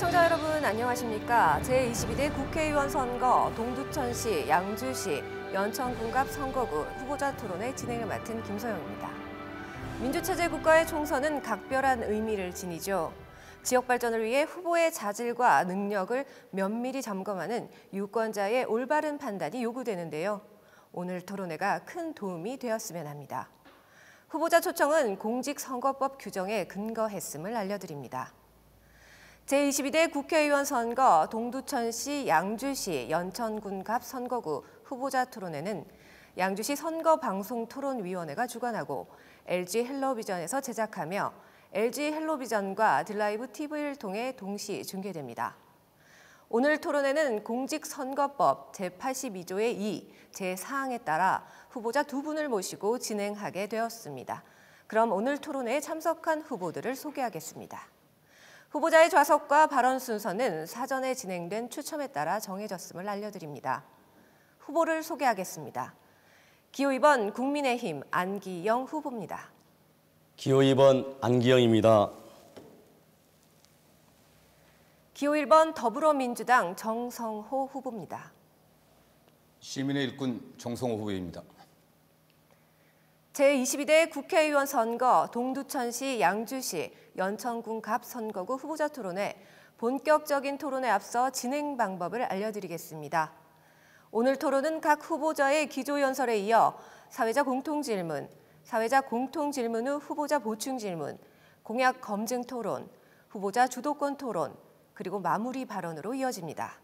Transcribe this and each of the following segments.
시청자 여러분 안녕하십니까? 제22대 국회의원 선거 동두천시, 양주시, 연천군갑 선거구 후보자 토론회 진행을 맡은 김서영입니다. 민주체제 국가의 총선은 각별한 의미를 지니죠. 지역 발전을 위해 후보의 자질과 능력을 면밀히 점검하는 유권자의 올바른 판단이 요구되는데요. 오늘 토론회가 큰 도움이 되었으면 합니다. 후보자 초청은 공직선거법 규정에 근거했음을 알려드립니다. 제22대 국회의원 선거 동두천시, 양주시, 연천군갑 선거구 후보자 토론회는 양주시 선거방송토론위원회가 주관하고 LG 헬로비전에서 제작하며 LG 헬로비전과 드라이브 TV를 통해 동시 중계됩니다. 오늘 토론회는 공직선거법 제82조의 2, 제4항에 따라 후보자 2분을 모시고 진행하게 되었습니다. 그럼 오늘 토론회에 참석한 후보들을 소개하겠습니다. 후보자의 좌석과 발언 순서는 사전에 진행된 추첨에 따라 정해졌음을 알려드립니다. 후보를 소개하겠습니다. 기호 2번 국민의힘 안기영 후보입니다. 기호 2번 안기영입니다. 기호 1번 더불어민주당 정성호 후보입니다. 시민의 일꾼 정성호 후보입니다. 제22대 국회의원 선거 동두천시, 양주시, 연천군갑 선거구 후보자 토론회 본격적인 토론에 앞서 진행 방법을 알려드리겠습니다. 오늘 토론은 각 후보자의 기조연설에 이어 사회자 공통질문, 사회자 공통질문 후 후보자 보충질문, 공약 검증 토론, 후보자 주도권 토론, 그리고 마무리 발언으로 이어집니다.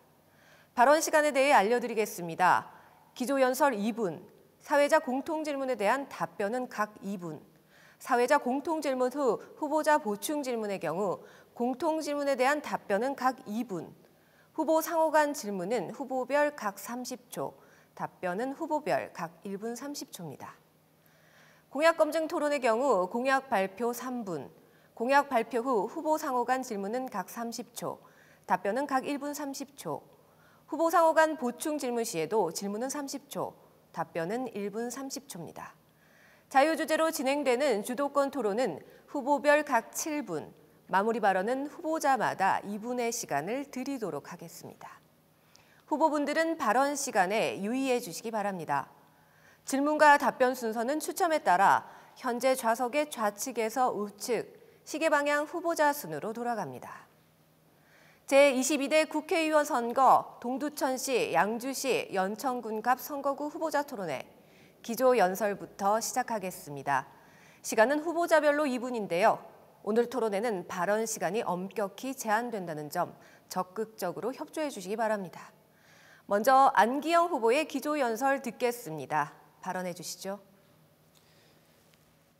발언 시간에 대해 알려드리겠습니다. 기조연설 2분, 사회자 공통질문에 대한 답변은 각 2분, 사회자 공통질문 후 후보자 보충질문의 경우 공통질문에 대한 답변은 각 2분, 후보 상호 간 질문은 후보별 각 30초, 답변은 후보별 각 1분 30초입니다. 공약 검증 토론의 경우 공약 발표 3분, 공약 발표 후 후보 상호 간 질문은 각 30초, 답변은 각 1분 30초, 후보 상호 간 보충 질문 시에도 질문은 30초, 답변은 1분 30초입니다. 자유주제로 진행되는 주도권 토론은 후보별 각 7분, 마무리 발언은 후보자마다 2분의 시간을 드리도록 하겠습니다. 후보분들은 발언 시간에 유의해 주시기 바랍니다. 질문과 답변 순서는 추첨에 따라 현재 좌석의 좌측에서 우측, 시계 방향 후보자 순으로 돌아갑니다. 제22대 국회의원 선거 동두천시, 양주시, 연천군갑 선거구 후보자 토론회 기조 연설부터 시작하겠습니다. 시간은 후보자별로 2분인데요. 오늘 토론회는 발언 시간이 엄격히 제한된다는 점 적극적으로 협조해 주시기 바랍니다. 먼저 안기영 후보의 기조 연설 듣겠습니다. 발언해 주시죠.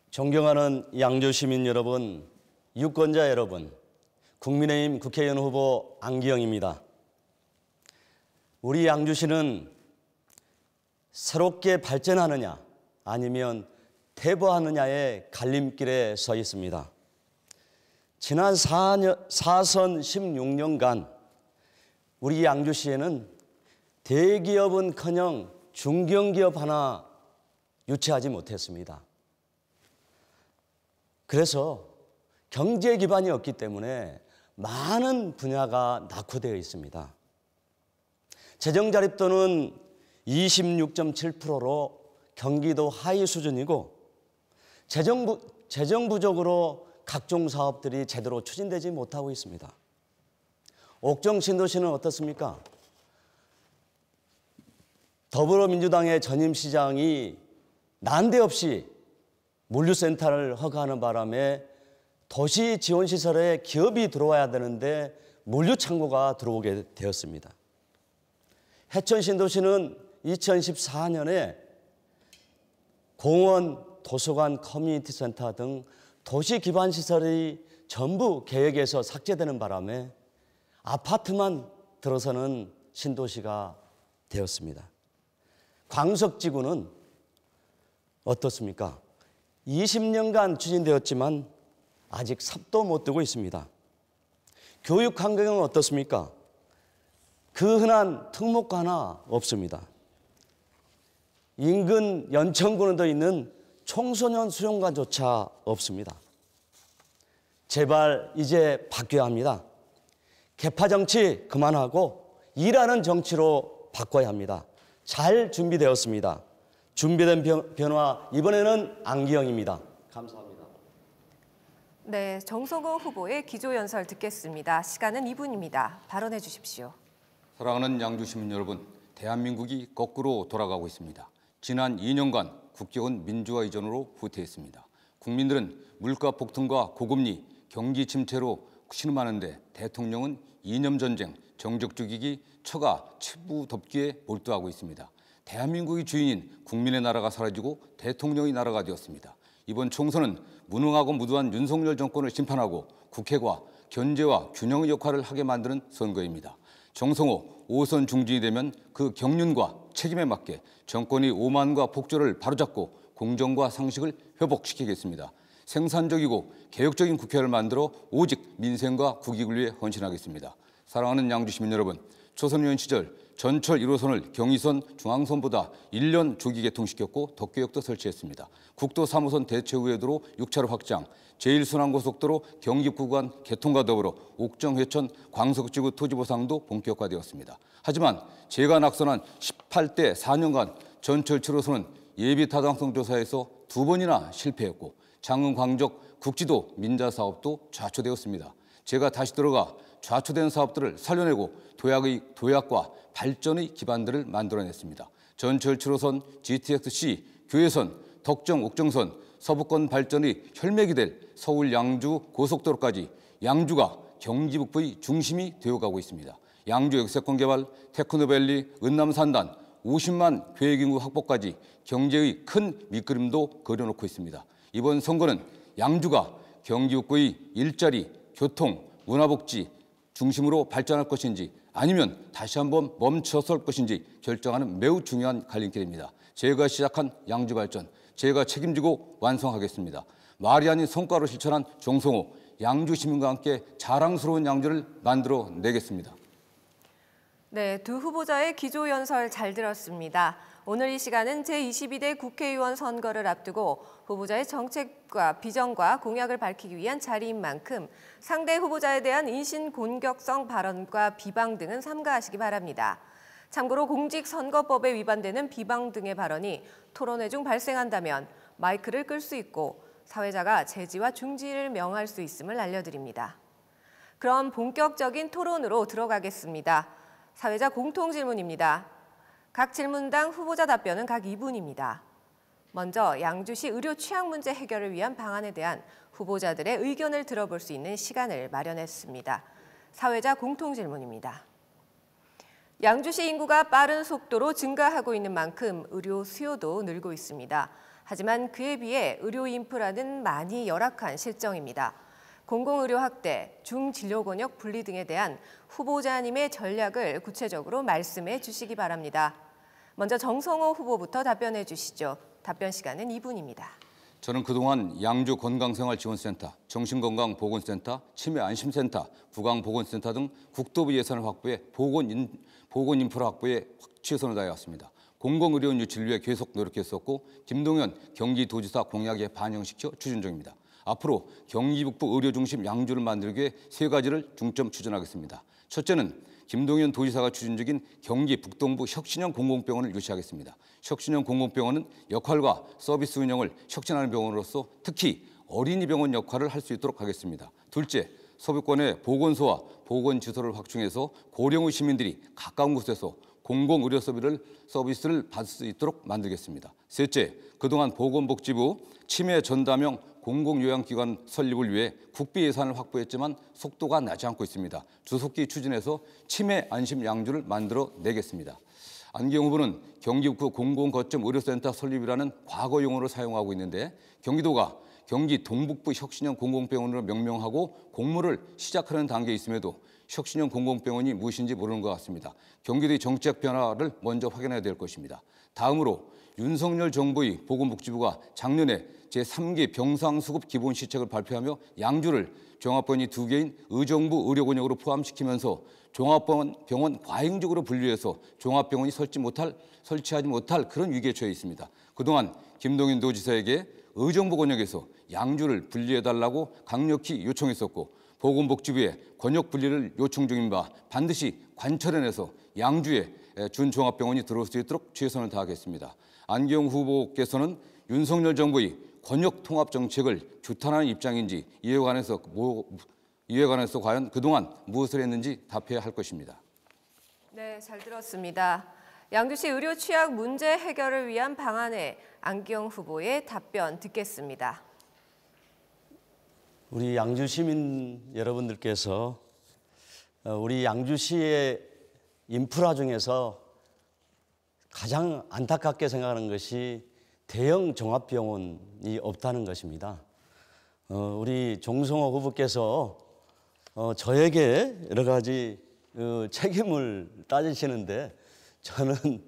존경하는 양주 시민 여러분, 유권자 여러분, 국민의힘 국회의원 후보 안기영입니다. 우리 양주시는 새롭게 발전하느냐 아니면 퇴보하느냐의 갈림길에 서 있습니다. 지난 4선 16년간 우리 양주시에는 대기업은커녕 중견기업 하나 유치하지 못했습니다. 그래서 경제 기반이 없기 때문에 많은 분야가 낙후되어 있습니다. 재정 자립도는 26.7%로 경기도 하위 수준이고 재정 부족으로 각종 사업들이 제대로 추진되지 못하고 있습니다. 옥정 신도시는 어떻습니까? 더불어민주당의 전임 시장이 난데없이 물류센터를 허가하는 바람에 도시 지원시설에 기업이 들어와야 되는데 물류창고가 들어오게 되었습니다. 해천 신도시는 2014년에 공원, 도서관, 커뮤니티 센터 등 도시 기반 시설이 전부 계획에서 삭제되는 바람에 아파트만 들어서는 신도시가 되었습니다. 광석지구는 어떻습니까? 20년간 추진되었지만 아직 삽도 못 두고 있습니다. 교육 환경은 어떻습니까? 그 흔한 특목고 하나 없습니다. 인근 연천군에 있는 청소년 수련관조차 없습니다. 제발 이제 바뀌어야 합니다. 개파 정치 그만하고 일하는 정치로 바꿔야 합니다. 잘 준비되었습니다. 준비된 변화, 이번에는 안기영입니다. 감사합니다. 네, 정성호 후보의 기조연설 듣겠습니다. 시간은 2분입니다. 발언해 주십시오. 사랑하는 양주 시민 여러분, 대한민국이 거꾸로 돌아가고 있습니다. 지난 2년간 국격은 민주화 이전으로 후퇴했습니다. 국민들은 물가 폭등과 고금리, 경기 침체로 신음하는데 대통령은 이념 전쟁, 정적 죽이기, 처가 치부 덮기에 몰두하고 있습니다. 대한민국의 주인인 국민의 나라가 사라지고 대통령의 나라가 되었습니다. 이번 총선은 무능하고 무도한 윤석열 정권을 심판하고 국회가 견제와 균형의 역할을 하게 만드는 선거입니다. 정성호 5선 중진이 되면 그 경륜과 책임에 맞게 정권이 오만과 폭조를 바로잡고 공정과 상식을 회복시키겠습니다. 생산적이고 개혁적인 국회를 만들어 오직 민생과 국익을 위해 헌신하겠습니다. 사랑하는 양주 시민 여러분, 초선의원 시절 전철 1호선을 경의선, 중앙선보다 1년 조기 개통시켰고 덕교역도 설치했습니다. 국도 3호선 대체우회도로 6차로 확장, 제1순환고속도로 경기 구간 개통과 더불어 옥정, 회천, 광석지구 토지 보상도 본격화되었습니다. 하지만 제가 낙선한 18대 4년간 전철 7호선은 예비 타당성 조사에서 2번이나 실패했고 장흥 광적 국지도 민자 사업도 좌초되었습니다. 제가 다시 들어가 좌초된 사업들을 살려내고 도약과 발전의 기반들을 만들어냈습니다. 전철 7호선, GTX-C, 교외선, 덕정, 옥정선, 서부권 발전의 혈맥이 될 서울 양주 고속도로까지 양주가 경기 북부의 중심이 되어가고 있습니다. 양주 역세권 개발, 테크노밸리, 은남산단, 50만 계획인구 확보까지 경제의 큰 밑그림도 그려놓고 있습니다. 이번 선거는 양주가 경기 북부의 일자리, 교통, 문화복지 중심으로 발전할 것인지 아니면 다시 한번 멈춰설 것인지 결정하는 매우 중요한 갈림길입니다. 제가 시작한 양주 발전, 제가 책임지고 완성하겠습니다. 말이 아닌 성과로 실천한 정성호, 양주 시민과 함께 자랑스러운 양주를 만들어 내겠습니다. 네, 두 후보자의 기조연설 잘 들었습니다. 오늘 이 시간은 제22대 국회의원 선거를 앞두고 후보자의 정책과 비전과 공약을 밝히기 위한 자리인 만큼 상대 후보자에 대한 인신공격성 발언과 비방 등은 삼가하시기 바랍니다. 참고로 공직선거법에 위반되는 비방 등의 발언이 토론회 중 발생한다면 마이크를 끌 수 있고 사회자가 제지와 중지를 명할 수 있음을 알려드립니다. 그럼 본격적인 토론으로 들어가겠습니다. 사회자 공통질문입니다. 각 질문당 후보자 답변은 각 2분입니다. 먼저 양주시 의료 취약 문제 해결을 위한 방안에 대한 후보자들의 의견을 들어볼 수 있는 시간을 마련했습니다. 사회자 공통질문입니다. 양주시 인구가 빠른 속도로 증가하고 있는 만큼 의료 수요도 늘고 있습니다. 하지만 그에 비해 의료 인프라는 많이 열악한 실정입니다. 공공의료 확대, 중진료권역 분리 등에 대한 후보자님의 전략을 구체적으로 말씀해 주시기 바랍니다. 먼저 정성호 후보부터 답변해 주시죠. 답변 시간은 2분입니다. 저는 그동안 양주 건강생활지원센터, 정신건강보건센터, 치매안심센터, 구강보건센터 등 국토부 예산을 확보해 보건 인프라 확보에 최선을 다해왔습니다. 공공의료원 유치를 위해 계속 노력했었고 김동연 경기도지사 공약에 반영시켜 추진 중입니다. 앞으로 경기 북부 의료 중심 양주를 만들기 위해 3가지를 중점 추진하겠습니다. 첫째는 김동연 도지사가 추진 중인 경기 북동부 혁신형 공공병원을 유치하겠습니다. 혁신형 공공병원은 역할과 서비스 운영을 혁신하는 병원으로서 특히 어린이병원 역할을 할 수 있도록 하겠습니다. 둘째, 서부권의 보건소와 보건지소를 확충해서 고령의 시민들이 가까운 곳에서 공공의료 서비스를 받을 수 있도록 만들겠습니다. 셋째, 그동안 보건복지부 치매 전담형 공공요양기관 설립을 위해 국비 예산을 확보했지만 속도가 나지 않고 있습니다. 주속기 추진해서 치매 안심 양주를 만들어 내겠습니다. 안기영 후보는 경기북부 공공거점 의료센터 설립이라는 과거 용어를 사용하고 있는데 경기도가 경기 동북부 혁신형 공공병원으로 명명하고 공모를 시작하는 단계에 있음에도 혁신형 공공병원이 무엇인지 모르는 것 같습니다. 경기도의 정책 변화를 먼저 확인해야 될 것입니다. 다음으로 윤석열 정부의 보건복지부가 작년에 제3기 병상수급 기본시책을 발표하며 양주를 종합병원이 2개인 의정부 의료권역으로 포함시키면서 종합병원 과잉적으로 분류해서 종합병원이 설치하지 못할 그런 위기에 처해 있습니다. 그동안 김동연 도지사에게 의정부 권역에서 양주를 분리해달라고 강력히 요청했었고 보건복지부에 권역 분리를 요청 중인 바 반드시 관철해내서 양주에 준종합병원이 들어올 수 있도록 최선을 다하겠습니다. 안기영 후보께서는 윤석열 정부의 권역 통합 정책을 규탄하는 입장인지 이에 관해서 과연 그동안 무엇을 했는지 답해야 할 것입니다. 네, 잘 들었습니다. 양주시 의료 취약 문제 해결을 위한 방안에 안기영 후보의 답변 듣겠습니다. 우리 양주 시민 여러분들께서 우리 양주시의 인프라 중에서 가장 안타깝게 생각하는 것이 대형 종합병원이 없다는 것입니다. 우리 종성호 후보께서 저에게 여러 가지 책임을 따지시는데 저는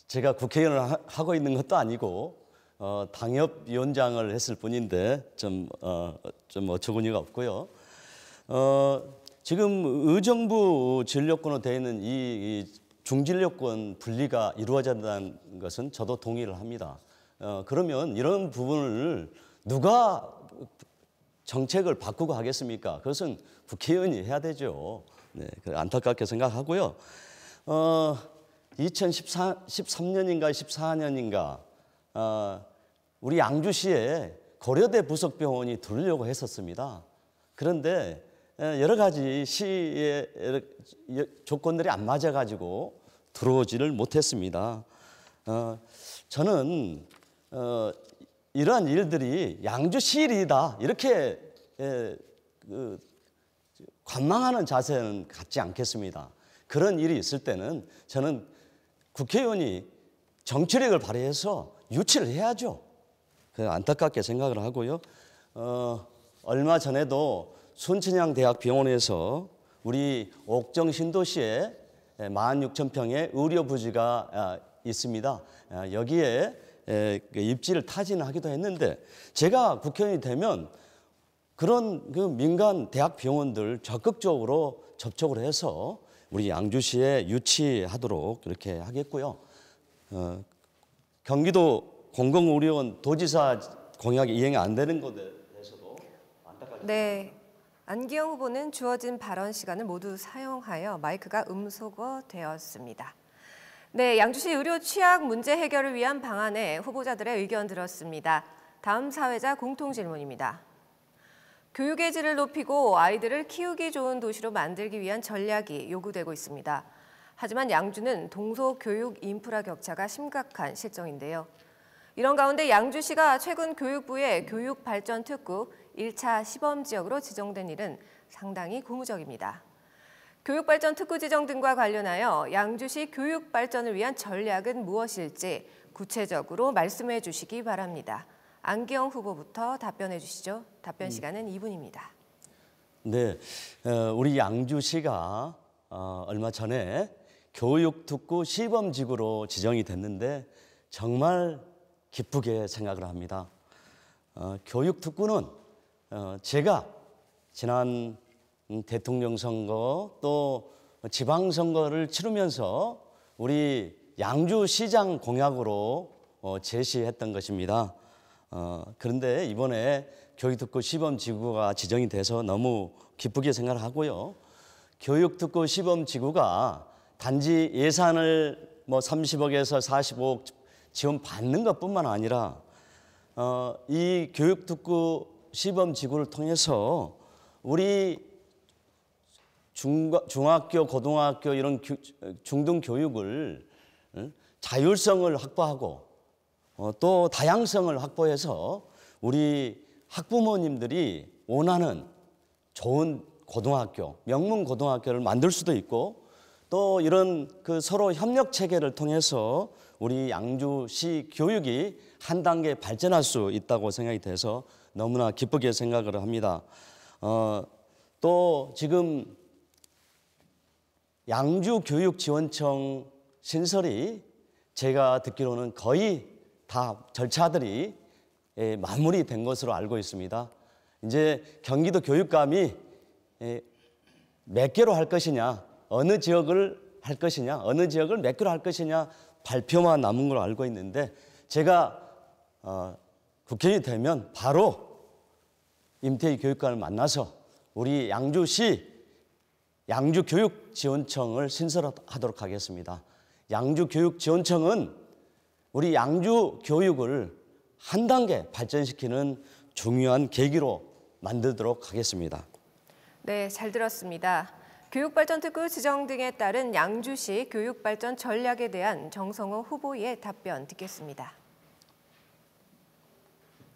제가 국회의원을 하고 있는 것도 아니고 당협위원장을 했을 뿐인데 좀 어처구니가 없고요. 지금 의정부 진료권으로 되어 있는 이 중진료권 분리가 이루어진다는 것은 저도 동의를 합니다. 그러면 이런 부분을 누가 정책을 바꾸고 하겠습니까? 그것은 국회의원이 해야 되죠. 네, 안타깝게 생각하고요. 2013년인가 14년인가 우리 양주시에 고려대 부속병원이 들어오려고 했었습니다. 그런데 여러 가지 시의 조건들이 안 맞아가지고 들어오지를 못했습니다. 저는 이러한 일들이 양주시 일이다 이렇게 관망하는 자세는 갖지 않겠습니다. 그런 일이 있을 때는 저는 국회의원이 정치력을 발휘해서 유치를 해야죠. 안타깝게 생각을 하고요. 얼마 전에도 순천향대학병원에서 우리 옥정 신도시에 16,000평의 의료부지가 있습니다. 여기에 입지를 타진하기도 했는데 제가 국회의원이 되면 그런 그 민간 대학병원들 적극적으로 접촉을 해서 우리 양주시에 유치하도록 이렇게 하겠고요. 경기도 공공의료원 도지사 공약이 이행이 안 되는 것에 대해서도 안타깝습니다. 네, 안기영 후보는 주어진 발언 시간을 모두 사용하여 마이크가 음소거되었습니다. 네, 양주시 의료 취약 문제 해결을 위한 방안에 후보자들의 의견 들었습니다. 다음 사회자 공통 질문입니다. 교육의 질을 높이고 아이들을 키우기 좋은 도시로 만들기 위한 전략이 요구되고 있습니다. 하지만 양주는 동서교육 인프라 격차가 심각한 실정인데요. 이런 가운데 양주시가 최근 교육부의 교육발전특구 1차 시범지역으로 지정된 일은 상당히 고무적입니다. 교육발전특구 지정 등과 관련하여 양주시 교육발전을 위한 전략은 무엇일지 구체적으로 말씀해 주시기 바랍니다. 안기영 후보부터 답변해 주시죠. 답변 시간은 2분입니다. 네, 우리 양주시가 얼마 전에 교육특구 시범지구로 지정이 됐는데 정말 기쁘게 생각을 합니다. 교육특구는 제가 지난 대통령 선거 또 지방선거를 치르면서 우리 양주시장 공약으로 제시했던 것입니다. 그런데 이번에 교육특구 시범지구가 지정이 돼서 너무 기쁘게 생각을 하고요. 교육특구 시범지구가 단지 예산을 30억에서 45억 지원받는 것뿐만 아니라 이 교육특구 시범지구를 통해서 우리 중학교, 고등학교 이런 중등교육을 자율성을 확보하고 또 다양성을 확보해서 우리 학부모님들이 원하는 좋은 고등학교, 명문 고등학교를 만들 수도 있고 또 이런 그 서로 협력 체계를 통해서 우리 양주시 교육이 한 단계 발전할 수 있다고 생각이 돼서 너무나 기쁘게 생각을 합니다. 또 지금 양주교육지원청 신설이 제가 듣기로는 거의 다 절차들이 마무리된 것으로 알고 있습니다. 이제 경기도 교육감이 몇 개로 할 것이냐, 어느 지역을 할 것이냐, 어느 지역을 몇 개로 할 것이냐 발표만 남은 걸로 알고 있는데 제가 국회의원이 되면 바로 임태희 교육관을 만나서 우리 양주시 양주교육지원청을 신설하도록 하겠습니다. 양주교육지원청은 우리 양주 교육을 한 단계 발전시키는 중요한 계기로 만들도록 하겠습니다. 네, 잘 들었습니다. 교육발전특구 지정 등에 따른 양주시 교육발전 전략에 대한 정성호 후보의 답변 듣겠습니다.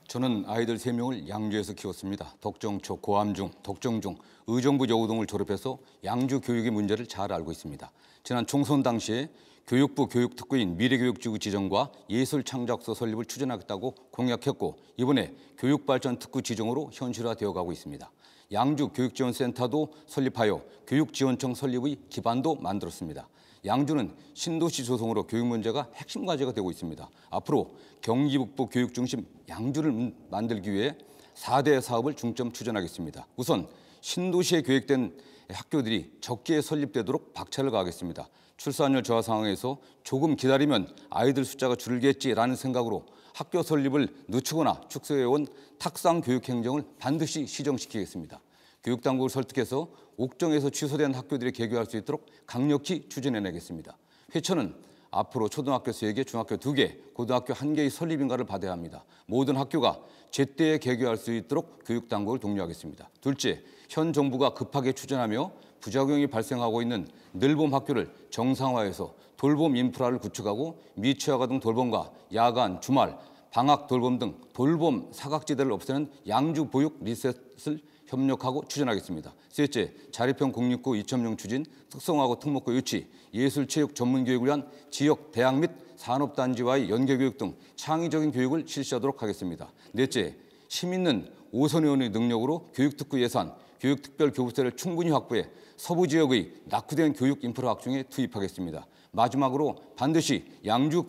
저는 아이들 3명을 양주에서 키웠습니다. 덕정초, 고암중, 덕정중, 의정부 여우동을 졸업해서 양주 교육의 문제를 잘 알고 있습니다. 지난 총선 당시에 교육부 교육특구인 미래교육지구 지정과 예술창작소 설립을 추진하겠다고 공약했고 이번에 교육발전특구 지정으로 현실화되어 가고 있습니다. 양주교육지원센터도 설립하여 교육지원청 설립의 기반도 만들었습니다. 양주는 신도시 조성으로 교육 문제가 핵심 과제가 되고 있습니다. 앞으로 경기북부 교육중심 양주를 만들기 위해 4대 사업을 중점 추진하겠습니다. 우선 신도시에 계획된 학교들이 적게 설립되도록 박차를 가하겠습니다. 출산율 저하 상황에서 조금 기다리면 아이들 숫자가 줄겠지라는 생각으로 학교 설립을 늦추거나 축소해온 탁상 교육 행정을 반드시 시정시키겠습니다. 교육당국을 설득해서 옥정에서 취소된 학교들이 개교할 수 있도록 강력히 추진해내겠습니다. 회처는 앞으로 초등학교 3개, 중학교 2개, 고등학교 1개의 설립 인가를 받아야 합니다. 모든 학교가 제때에 개교할 수 있도록 교육당국을 독려하겠습니다. 둘째, 현 정부가 급하게 추진하며 부작용이 발생하고 있는 늘봄 학교를 정상화해서 돌봄 인프라를 구축하고 미취학 아동 돌봄과 야간, 주말, 방학 돌봄 등 돌봄 사각지대를 없애는 양주 보육 리셋을 협력하고 추진하겠습니다. 셋째, 자립형 공립고 2.0 추진, 특성화고 특목고 유치, 예술체육 전문교육을 위한 지역 대학 및 산업단지와의 연계교육 등 창의적인 교육을 실시하도록 하겠습니다. 넷째, 힘 있는 오선 의원의 능력으로 교육특구 예산, 교육특별교부세를 충분히 확보해 서부 지역의 낙후된 교육 인프라 확충에 투입하겠습니다. 마지막으로 반드시 양주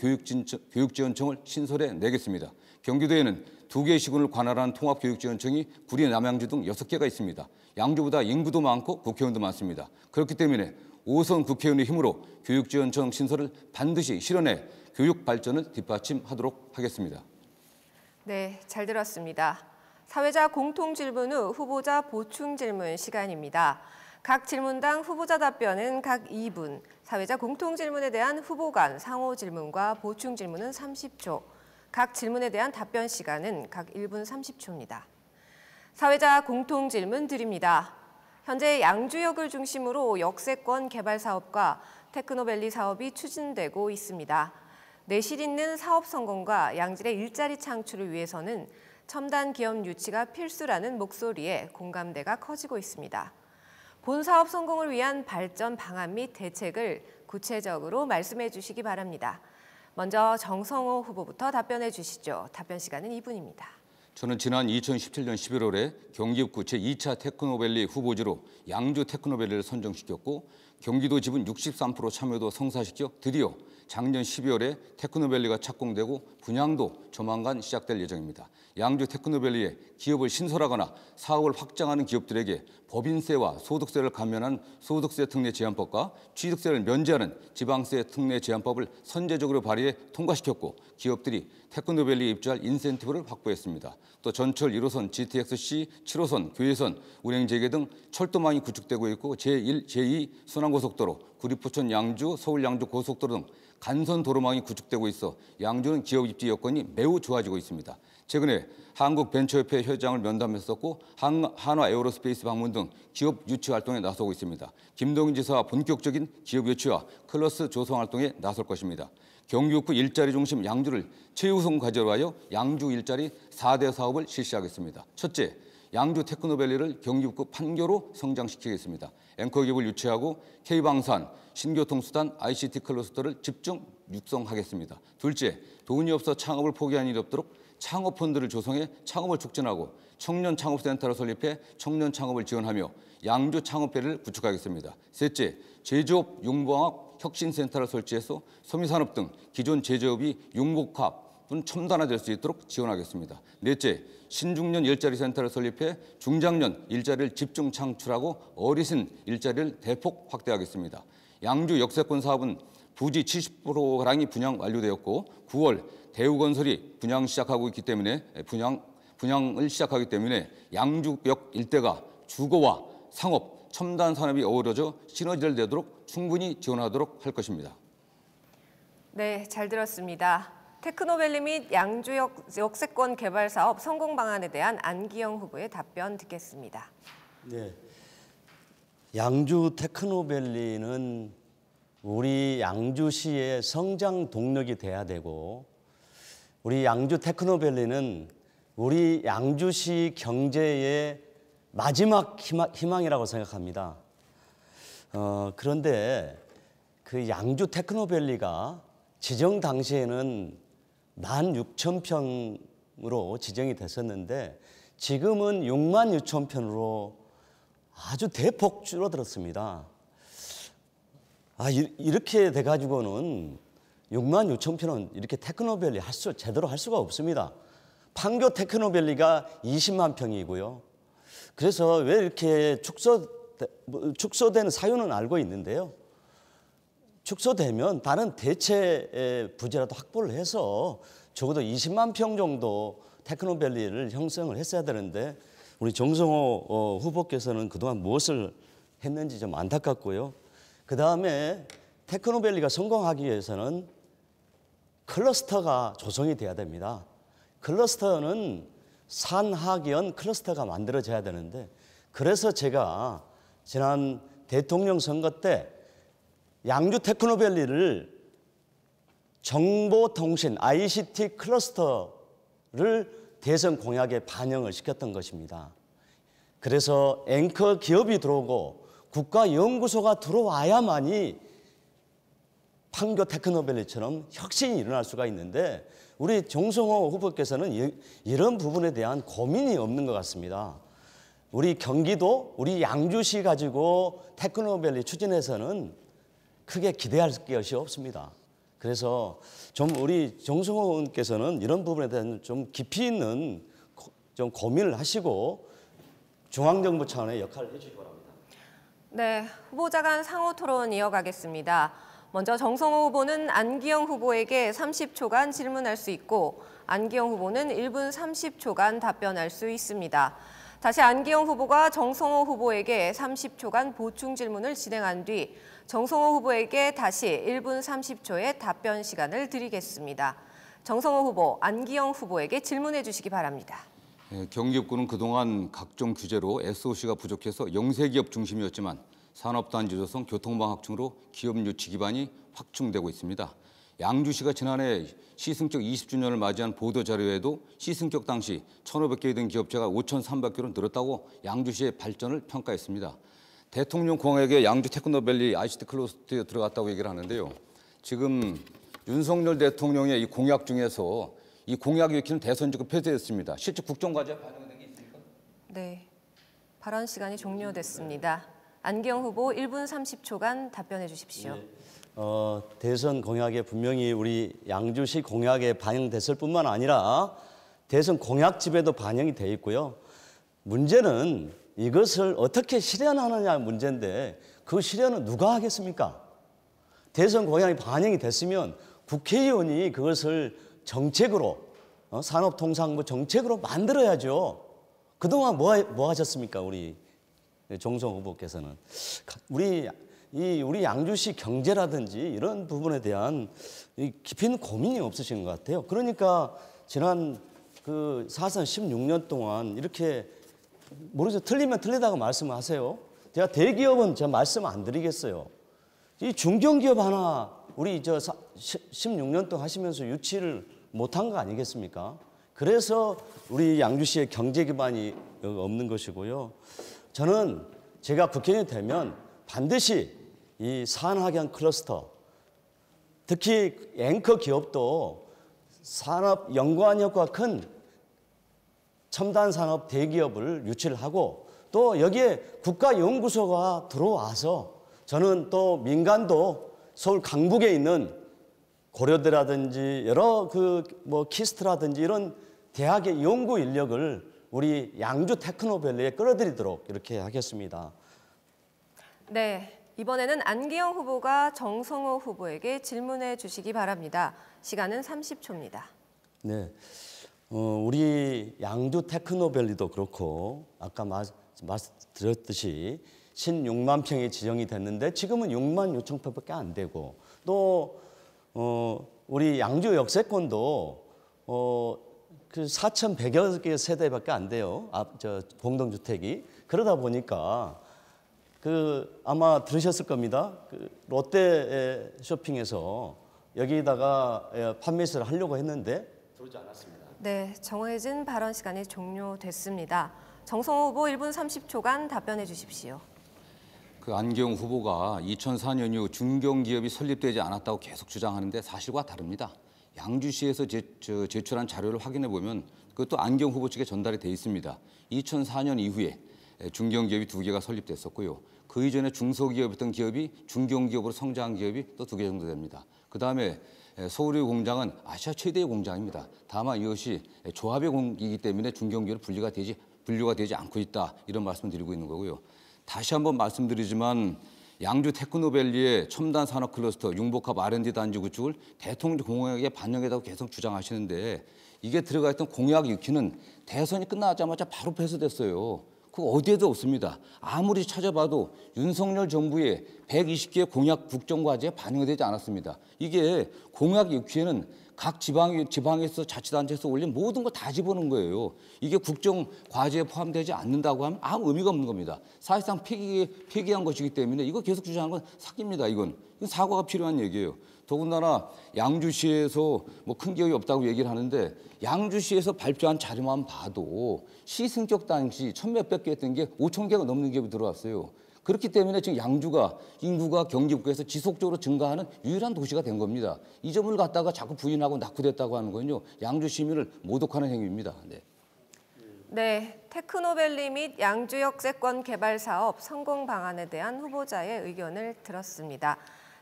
교육지원청을 신설해 내겠습니다. 경기도에는 2개의 시군을 관할하는 통합교육지원청이 구리, 남양주 등 6개가 있습니다. 양주보다 인구도 많고 국회의원도 많습니다. 그렇기 때문에 5선 국회의원의 힘으로 교육지원청 신설을 반드시 실현해 교육 발전을 뒷받침하도록 하겠습니다. 네, 잘 들었습니다. 사회자 공통 질문 후 후보자 보충 질문 시간입니다. 각 질문당 후보자 답변은 각 2분, 사회자 공통 질문에 대한 후보 간 상호 질문과 보충 질문은 30초, 각 질문에 대한 답변 시간은 각 1분 30초입니다. 사회자 공통 질문 드립니다. 현재 양주역을 중심으로 역세권 개발 사업과 테크노밸리 사업이 추진되고 있습니다. 내실 있는 사업 성공과 양질의 일자리 창출을 위해서는 첨단 기업 유치가 필수라는 목소리에 공감대가 커지고 있습니다. 본 사업 성공을 위한 발전 방안 및 대책을 구체적으로 말씀해 주시기 바랍니다. 먼저 정성호 후보부터 답변해 주시죠. 답변 시간은 2분입니다. 저는 지난 2017년 11월에 경기북구 제2차 테크노밸리 후보지로 양주 테크노밸리를 선정시켰고 경기도 지분 63% 참여도 성사시켜 드디어 작년 12월에 테크노밸리가 착공되고 분양도 조만간 시작될 예정입니다. 양주 테크노밸리에 기업을 신설하거나 사업을 확장하는 기업들에게 법인세와 소득세를 감면한 소득세 특례 제한법과 취득세를 면제하는 지방세 특례 제한법을 선제적으로 발의해 통과시켰고 기업들이 테크노밸리에 입주할 인센티브를 확보했습니다. 또 전철 1호선, GTX-C, 7호선, 교외선, 운행재개 등 철도망이 구축되고 있고 제1, 제2 순환고속도로, 구리포천 양주, 서울 양주 고속도로 등 간선 도로망이 구축되고 있어 양주는 기업 입지 여건이 매우 좋아지고 있습니다. 최근에 한국벤처협회 회장을 면담했었고 한화 에어로스페이스 방문 등 기업 유치 활동에 나서고 있습니다. 김동인 지사와 본격적인 기업 유치와 클러스 조성 활동에 나설 것입니다. 경기북부 일자리 중심 양주를 최우선 과제로 하여 양주 일자리 4대 사업을 실시하겠습니다. 첫째, 양주 테크노밸리를 경기북구 판교로 성장시키겠습니다. 앵커 기업을 유치하고 K방산, 신교통수단, ICT 클러스터를 집중 육성하겠습니다. 둘째, 돈이 없어 창업을 포기한 일이 없도록 창업펀드를 조성해 창업을 촉진하고 청년 창업센터를 설립해 청년 창업을 지원하며 양주 창업회를 구축하겠습니다. 셋째, 제조업 융봉학 혁신센터를 설치해서 소미산업 등 기존 제조업이 융복합은 첨단화될 수 있도록 지원하겠습니다. 넷째, 신중년 일자리 센터를 설립해 중장년 일자리를 집중 창출하고 어르신 일자리를 대폭 확대하겠습니다. 양주 역세권 사업은 부지 70%가량이 분양 완료되었고 9월 대우건설이 분양 시작하고 있기 때문에 분양을 시작하기 때문에 양주역 일대가 주거와 상업, 첨단 산업이 어우러져 시너지를 내도록 충분히 지원하도록 할 것입니다. 네, 잘 들었습니다. 테크노밸리 및 양주역 역세권 개발 사업 성공 방안에 대한 안기영 후보의 답변 듣겠습니다. 네, 양주 테크노밸리는 우리 양주시의 성장 동력이 돼야 되고, 우리 양주 테크노밸리는 우리 양주시 경제의 마지막 희망이라고 생각합니다. 그런데 그 양주 테크노밸리가 지정 당시에는 16,000평으로 지정이 됐었는데 지금은 66,000평으로 아주 대폭 줄어들었습니다. 이렇게 돼가지고는 66,000평은 이렇게 테크노밸리 제대로 할 수가 없습니다. 판교 테크노밸리가 20만 평이고요. 그래서 왜 이렇게 축소되는 사유는 알고 있는데요. 축소되면 다른 대체 부지라도 확보를 해서 적어도 20만 평 정도 테크노밸리를 형성을 했어야 되는데 우리 정성호 후보께서는 그동안 무엇을 했는지 좀 안타깝고요. 그다음에 테크노밸리가 성공하기 위해서는 클러스터가 조성이 돼야 됩니다. 클러스터는 산학연 클러스터가 만들어져야 되는데 그래서 제가 지난 대통령 선거 때 양주 테크노밸리를 정보통신 ICT 클러스터를 대선 공약에 반영을 시켰던 것입니다. 그래서 앵커 기업이 들어오고 국가연구소가 들어와야만이 판교 테크노밸리처럼 혁신이 일어날 수가 있는데 우리 정성호 후보께서는 이런 부분에 대한 고민이 없는 것 같습니다. 우리 경기도, 우리 양주시 가지고 테크노밸리 추진해서는 크게 기대할 것이 없습니다. 그래서 좀 우리 정성호 의원께서는 이런 부분에 대한 좀 깊이 있는 좀 고민을 하시고 중앙정부 차원의 역할을 해주시기 바랍니다. 네, 후보자 간 상호 토론 이어가겠습니다. 먼저 정성호 후보는 안기영 후보에게 30초간 질문할 수 있고 안기영 후보는 1분 30초간 답변할 수 있습니다. 다시 안기영 후보가 정성호 후보에게 30초간 보충 질문을 진행한 뒤 정성호 후보에게 다시 1분 30초의 답변 시간을 드리겠습니다. 정성호 후보, 안기영 후보에게 질문해 주시기 바랍니다. 경기업군은 그동안 각종 규제로 SOC가 부족해서 영세기업 중심이었지만 산업단지 조성, 교통망 확충으로 기업 유치 기반이 확충되고 있습니다. 양주시가 지난해 시승격 20주년을 맞이한 보도자료에도 시승격 당시 1,500개에 된 기업체가 5,300개로 늘었다고 양주시의 발전을 평가했습니다. 대통령 공약에 양주 테크노밸리 ICT 클러스터에 들어갔다고 얘기를 하는데요. 지금 윤석열 대통령의 이 공약 중에서 이 공약이 익히는 대선지구 폐쇄했습니다. 실제 국정과제에 반영된 게 있습니까? 네, 발언 시간이 종료됐습니다. 안기영 후보 1분 30초간 답변해 주십시오. 네. 대선 공약에 분명히 우리 양주시 공약에 반영됐을 뿐만 아니라 대선 공약집에도 반영이 돼 있고요. 문제는 이것을 어떻게 실현하느냐 문제인데 그 실현은 누가 하겠습니까? 대선 공약이 반영이 됐으면 국회의원이 그것을 정책으로 산업통상부 정책으로 만들어야죠. 그동안 뭐 하셨습니까? 우리 정성 후보께서는 우리 양주시 경제라든지 이런 부분에 대한 깊이 있는 고민이 없으신 것 같아요. 그러니까 지난 그 사선 16년 동안 이렇게 모르죠. 틀리면 틀리다고 말씀하세요. 제가 대기업은 제가 말씀 안 드리겠어요. 이 중견기업 하나 우리 16년 동안 하시면서 유치를 못한 거 아니겠습니까? 그래서 우리 양주시의 경제 기반이 없는 것이고요. 저는 제가 국회의원이 되면 반드시 이 산학연 클러스터, 특히 앵커 기업도 산업 연구원 효과가 큰 첨단 산업 대기업을 유치를 하고 또 여기에 국가연구소가 들어와서 저는 또 민간도 서울 강북에 있는 고려대라든지 여러 키스트라든지 이런 대학의 연구 인력을 우리 양주 테크노밸리에 끌어들이도록 이렇게 하겠습니다. 네, 이번에는 안기영 후보가 정성호 후보에게 질문해 주시기 바랍니다. 시간은 30초입니다. 네, 우리 양주 테크노밸리도 그렇고 아까 말씀드렸듯이 16만 평이 지정이 됐는데 지금은 6만 6천 평밖에 안 되고 또 우리 양주 역세권도 그 4,100여 개 세대밖에 안 돼요. 공동주택이. 그러다 보니까 아마 들으셨을 겁니다. 롯데 쇼핑에서 여기다가 판매시를 하려고 했는데 들어오지 않았습니다. 네, 정해진 발언 시간이 종료됐습니다. 정성호 후보 1분 30초간 답변해 주십시오. 안기영 후보가 2004년 이후 중견기업이 설립되지 않았다고 계속 주장하는데 사실과 다릅니다. 양주시에서 제출한 자료를 확인해 보면 그것도 안기영 후보 측에 전달이 돼 있습니다. 2004년 이후에 중견기업이 2개가 설립됐었고요. 그 이전에 중소기업이었던 기업이 중견기업으로 성장한 기업이 또 2개 정도 됩니다. 그다음에 서울의 공장은 아시아 최대의 공장입니다. 다만 이것이 조합의 공이기 때문에 중견기업으로 분류가 되지 않고 있다. 이런 말씀을 드리고 있는 거고요. 다시 한번 말씀드리지만 양주 테크노밸리의 첨단 산업 클러스터 융복합 R&D 단지 구축을 대통령 공약에 반영했다고 계속 주장하시는데 이게 들어가 있던 공약 6기는 대선이 끝나자마자 바로 폐쇄됐어요. 그거 어디에도 없습니다. 아무리 찾아봐도 윤석열 정부의 120개의 공약 국정과제에 반영이 되지 않았습니다. 이게 공약 6기에는 각 지방에서 자치단체에서 올린 모든 거 다 집어넣은 거예요. 이게 국정과제에 포함되지 않는다고 하면 아무 의미가 없는 겁니다. 사실상 폐기한 것이기 때문에 이거 계속 주장하는 건 사기입니다. 이건 사과가 필요한 얘기예요. 더군다나 양주시에서 뭐 큰 기업이 없다고 얘기를 하는데 양주시에서 발표한 자료만 봐도 시승격 당시 1,000몇백 개 했던 게 5,000개가 넘는 기업이 들어왔어요. 그렇기 때문에 지금 양주가 인구가 경기국에서 지속적으로 증가하는 유일한 도시가 된 겁니다. 이 점을 갖다가 자꾸 부인하고 낙후됐다고 하는 건요. 양주 시민을 모독하는 행위입니다. 네. 네, 테크노밸리 및 양주 역세권 개발 사업 성공 방안에 대한 후보자의 의견을 들었습니다.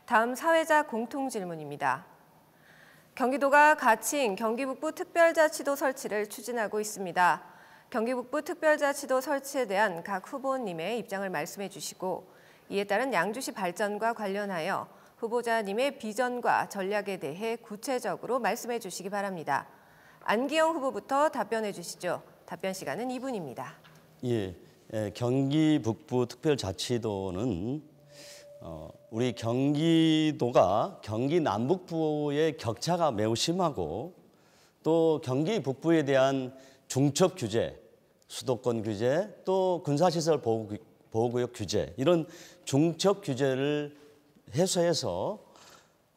다음 사회자 공통 질문입니다. 경기도가 가칭 경기북부 특별자치도 설치를 추진하고 있습니다. 경기북부 특별자치도 설치에 대한 각 후보님의 입장을 말씀해 주시고 이에 따른 양주시 발전과 관련하여 후보자님의 비전과 전략에 대해 구체적으로 말씀해 주시기 바랍니다. 안기영 후보부터 답변해 주시죠. 답변 시간은 2분입니다. 예, 경기 북부 특별자치도는 우리 경기도가 경기 남북부의 격차가 매우 심하고 또 경기 북부에 대한 중첩 규제, 수도권 규제, 또 군사시설 보호구역 규제 이런 중첩 규제를 해소해서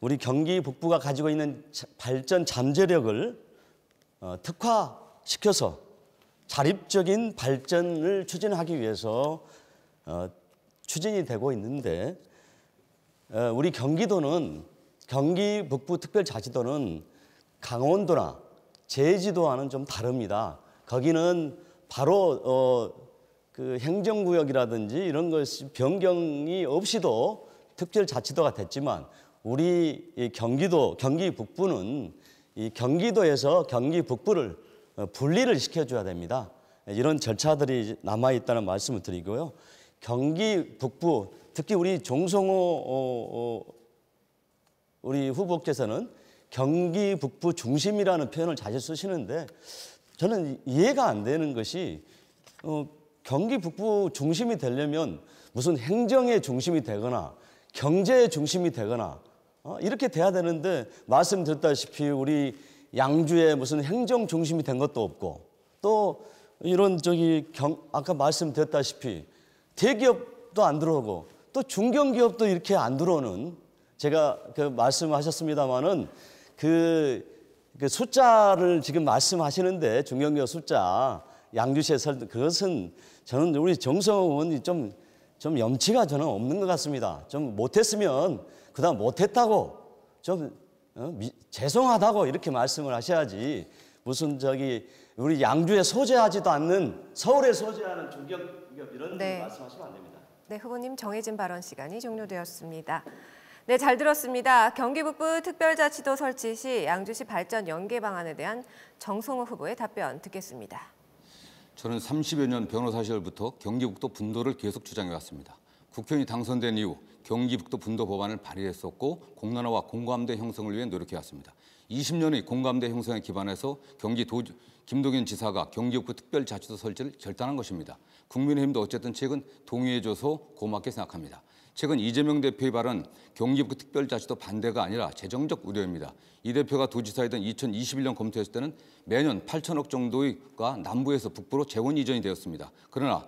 우리 경기 북부가 가지고 있는 발전 잠재력을 특화시켜서 자립적인 발전을 추진하기 위해서 추진이 되고 있는데 우리 경기도는 경기 북부 특별자치도는 강원도나 제주도와는 좀 다릅니다. 거기는 바로 그 행정구역이라든지 이런 것이 변경이 없이도 특별자치도가 됐지만 우리 경기 북부는 이 경기도에서 경기 북부를 분리를 시켜줘야 됩니다. 이런 절차들이 남아있다는 말씀을 드리고요. 경기 북부, 특히 우리 정성호 우리 후보께서는 경기 북부 중심이라는 표현을 자주 쓰시는데 저는 이해가 안 되는 것이 경기 북부 중심이 되려면 무슨 행정의 중심이 되거나 경제의 중심이 되거나 이렇게 돼야 되는데 말씀드렸다시피 우리 양주에 무슨 행정 중심이 된 것도 없고 또 이런 아까 말씀드렸다시피 대기업도 안 들어오고 또 중견기업도 이렇게 안 들어오는 제가 말씀하셨습니다마는 그 숫자를 지금 말씀하시는데 중견기업 숫자 양주시에 그것은 저는 우리 정성호 의원이 좀 염치가 저는 없는 것 같습니다. 좀 못했으면 그다음 못했다고 좀 죄송하다고 이렇게 말씀을 하셔야지 무슨 우리 양주에 소재하지도 않는 서울에 소재하는 중견기업 이런 말씀하시면 안 됩니다. 네, 후보님 정해진 발언 시간이 종료되었습니다. 네, 잘 들었습니다. 경기북부 특별자치도 설치 시 양주시 발전 연계 방안에 대한 정성호 후보의 답변 듣겠습니다. 저는 30여 년 변호사 시절부터 경기북도 분도를 계속 주장해왔습니다. 국회의원이 당선된 이후 경기 북도 분도 법안을 발의했었고 공론화와 공감대 형성을 위해 노력해왔습니다. 20년의 공감대 형성에 기반해서 김동연 지사가 경기 북부 특별자치도 설치를 결단한 것입니다. 국민의힘도 어쨌든 최근 동의해줘서 고맙게 생각합니다. 최근 이재명 대표의 발언 경기 북부 특별자치도 반대가 아니라 재정적 우려입니다. 이 대표가 도지사이던 2021년 검토했을 때는 매년 8천억 정도가 남부에서 북부로 재원 이전이 되었습니다. 그러나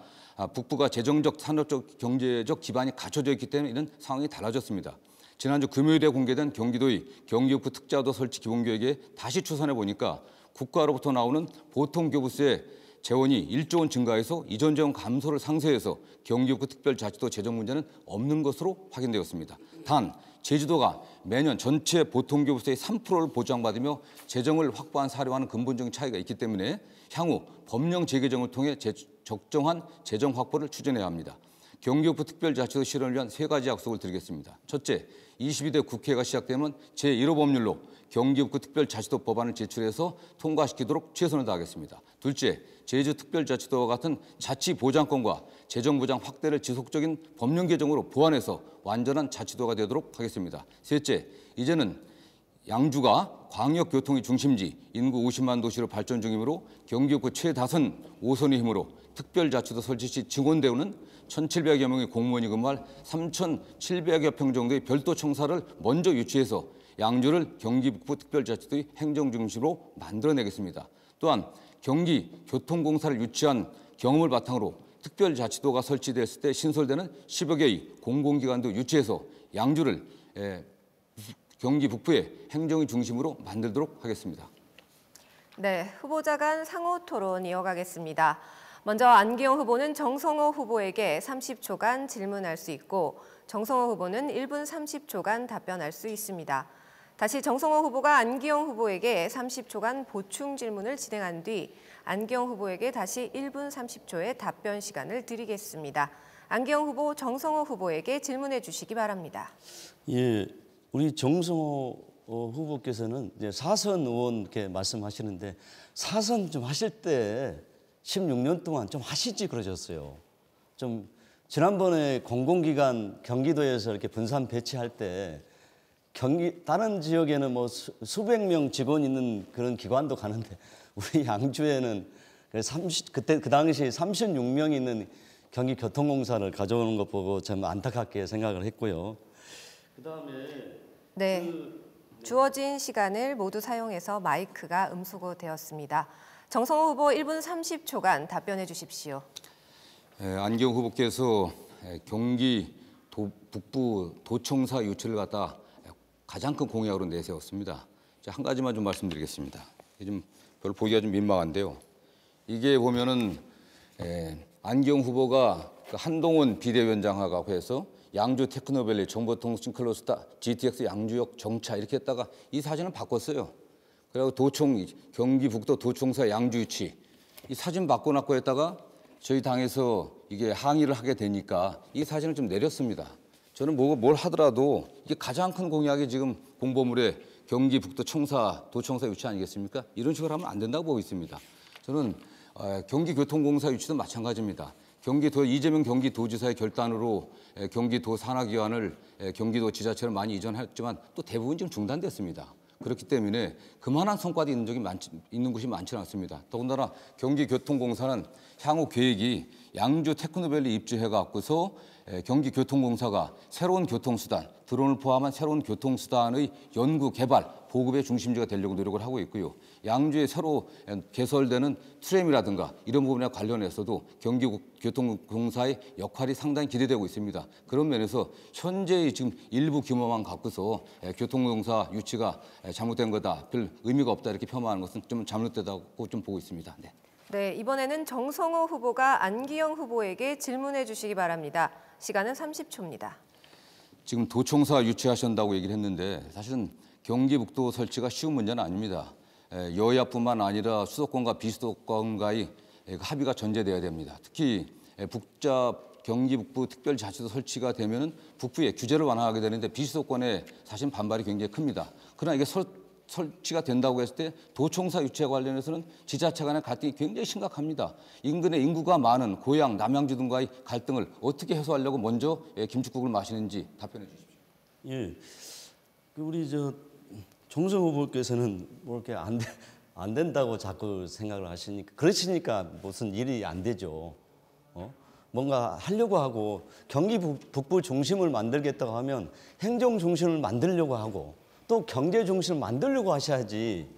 북부가 재정적, 산업적, 경제적 기반이 갖춰져 있기 때문에 이런 상황이 달라졌습니다. 지난주 금요일에 공개된 경기도의 경기북부 특자도 설치 기본계획에 다시 추산해 보니까 국가로부터 나오는 보통교부세 재원이 1조 원 증가해서 이전 재원 감소를 상쇄해서 경기북부 특별자치도 재정 문제는 없는 것으로 확인되었습니다. 단 제주도가 매년 전체 보통교부세의 3%를 보장받으며 재정을 확보한 사례와는 근본적인 차이가 있기 때문에 향후 법령 재개정을 통해 적정한 재정 확보를 추진해야 합니다. 경기북부 특별자치도 실현을 위한 3가지 약속을 드리겠습니다. 첫째, 22대 국회가 시작되면 제1호 법률로 경기북부 특별자치도 법안을 제출해서 통과시키도록 최선을 다하겠습니다. 둘째, 제주특별자치도와 같은 자치 보장권과 재정 보장 확대를 지속적인 법령 개정으로 보완해서 완전한 자치도가 되도록 하겠습니다. 셋째, 이제는 양주가 광역교통의 중심지, 인구 50만 도시로 발전 중이므로 경기북부 최다선 5선의 힘으로 특별자치도 설치 시 증원되는 1,700여 명의 공무원이 근무할 3,700여 평 정도의 별도 청사를 먼저 유치해서 양주를 경기북부 특별자치도의 행정중심으로 만들어내겠습니다. 또한 경기교통공사를 유치한 경험을 바탕으로 특별자치도가 설치됐을 때 신설되는 10여 개의 공공기관도 유치해서 양주를 경기 북부의 행정의 중심으로 만들도록 하겠습니다. 네, 후보자 간 상호 토론 이어가겠습니다. 먼저 안기영 후보는 정성호 후보에게 30초간 질문할 수 있고 정성호 후보는 1분 30초간 답변할 수 있습니다. 다시 정성호 후보가 안기영 후보에게 30초간 보충 질문을 진행한 뒤 안기영 후보에게 다시 1분 30초의 답변 시간을 드리겠습니다. 안기영 후보, 정성호 후보에게 질문해 주시기 바랍니다. 예, 우리 정성호 후보께서는 이제 사선 의원 이렇게 말씀하시는데 사선 좀 하실 때 16년 동안 좀 하시지 그러셨어요. 좀 지난번에 공공기관 경기도에서 이렇게 분산 배치할 때 다른 지역에는 뭐 수백 명 직원 있는 그런 기관도 가는데 우리 양주에는 그때 그 당시 36명 있는 경기교통공사를 가져오는 것 보고 참 안타깝게 생각을 했고요. 그다음에 네, 주어진 시간을 모두 사용해서 마이크가 음소거되었습니다. 정성호 후보 1분 30초간 답변해 주십시오. 안기영 후보께서 경기 북부 도청사 유치를 갖다 가장 큰 공약으로 내세웠습니다. 한 가지만 좀 말씀드리겠습니다. 좀 별로 보기가 좀 민망한데요. 이게 보면은 안기영 후보가 한동훈 비대위원장하고 해서 양주 테크노밸리 정보통신 클러스터 GTX 양주역 정차 이렇게 했다가 이 사진을 바꿨어요. 그리고 경기 북도 도청사 양주 유치 이 사진 바꿔놨고 했다가 저희 당에서 이게 항의를 하게 되니까 이 사진을 좀 내렸습니다. 저는 뭘 하더라도 이게 가장 큰 공약이 지금 공보물에 경기 북도 도청사 유치 아니겠습니까? 이런 식으로 하면 안 된다고 보고 있습니다. 저는 경기교통공사 유치도 마찬가지입니다. 이재명 경기도지사의 결단으로 경기도 산하기관을 경기도 지자체로 많이 이전했지만 또 대부분 지금 중단됐습니다. 그렇기 때문에 그만한 성과도 있는 곳이 많지는 않습니다. 더군다나 경기교통공사는 향후 계획이 양주 테크노밸리 입주해갖고서 경기교통공사가 새로운 교통수단, 드론을 포함한 새로운 교통수단의 연구, 개발, 보급의 중심지가 되려고 노력을 하고 있고요. 양주에 새로 개설되는 트램이라든가 이런 부분에 관련해서도 경기교통공사의 역할이 상당히 기대되고 있습니다. 그런 면에서 현재의 지금 일부 규모만 갖고서 교통공사 유치가 잘못된 거다, 별 의미가 없다 이렇게 폄하하는 것은 좀 잘못되다고 좀 보고 있습니다. 네. 네, 이번에는 정성호 후보가 안기영 후보에게 질문해 주시기 바랍니다. 시간은 30초입니다. 지금 도청사 유치하신다고 얘기를 했는데 사실은 경기 북도 설치가 쉬운 문제는 아닙니다. 여야뿐만 아니라 수도권과 비수도권과의 합의가 전제돼야 됩니다. 특히 경기 북부 특별자치도 설치가 되면은 북부의 규제를 완화하게 되는데 비수도권에 사실 반발이 굉장히 큽니다. 그러나 이게 설치가 된다고 했을 때 도청사 유치와 관련해서는 지자체 간의 갈등이 굉장히 심각합니다. 인근에 인구가 많은 고양, 남양주 등과의 갈등을 어떻게 해소하려고 먼저 김칫국을 마시는지 답변해 주십시오. 예, 우리 정성 후보께서는 뭐 이렇게 안 된다고 자꾸 생각을 하시니까 그러시니까 무슨 일이 안 되죠. 뭔가 하려고 하고 경기 북부 중심을 만들겠다고 하면 행정 중심을 만들려고 하고 또 경제 중심을 만들려고 하셔야지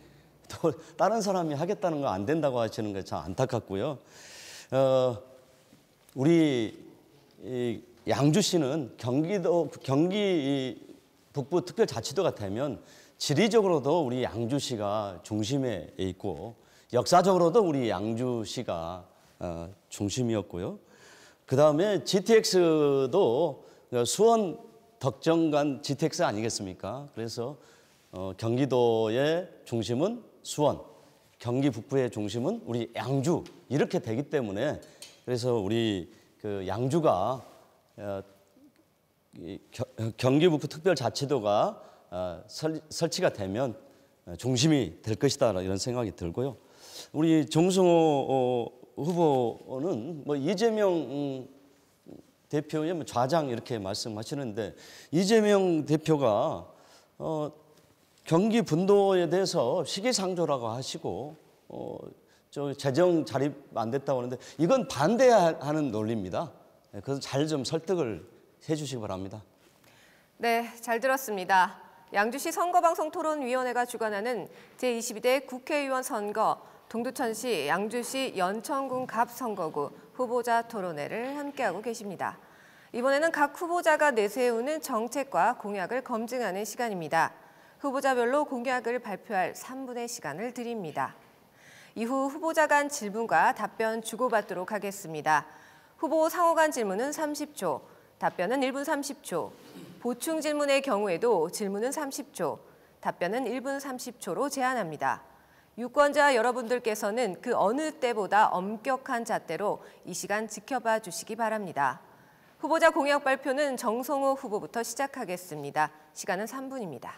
또 다른 사람이 하겠다는 거 안 된다고 하시는 게 참 안타깝고요. 우리 양주시는 경기 북부 특별자치도가 되면 지리적으로도 우리 양주시가 중심에 있고 역사적으로도 우리 양주시가 중심이었고요. 그 다음에 GTX도 수원 덕정 GTX 아니겠습니까? 그래서 경기도의 중심은 수원, 경기 북부의 중심은 우리 양주 이렇게 되기 때문에 그래서 우리 양주가 경기 북부 특별자치도가 설치가 되면 중심이 될 것이다 이런 생각이 들고요. 우리 정승호 후보는 뭐 이재명 대표의 뭐 좌장 이렇게 말씀하시는데 이재명 대표가 경기 분도에 대해서 시기상조라고 하시고 저 재정 자립 안 됐다고 하는데 이건 반대하는 논리입니다. 그래서 잘 좀 설득을 해주시기 바랍니다. 네, 잘 들었습니다. 양주시 선거방송토론위원회가 주관하는 제22대 국회의원 선거 동두천시, 양주시, 연천군 갑 선거구 후보자 토론회를 함께하고 계십니다. 이번에는 각 후보자가 내세우는 정책과 공약을 검증하는 시간입니다. 후보자별로 공약을 발표할 3분의 시간을 드립니다. 이후 후보자 간 질문과 답변 주고받도록 하겠습니다. 후보 상호 간 질문은 30초, 답변은 1분 30초, 보충 질문의 경우에도 질문은 30초, 답변은 1분 30초로 제한합니다. 유권자 여러분들께서는 그 어느 때보다 엄격한 잣대로 이 시간 지켜봐 주시기 바랍니다. 후보자 공약 발표는 정성호 후보부터 시작하겠습니다. 시간은 3분입니다.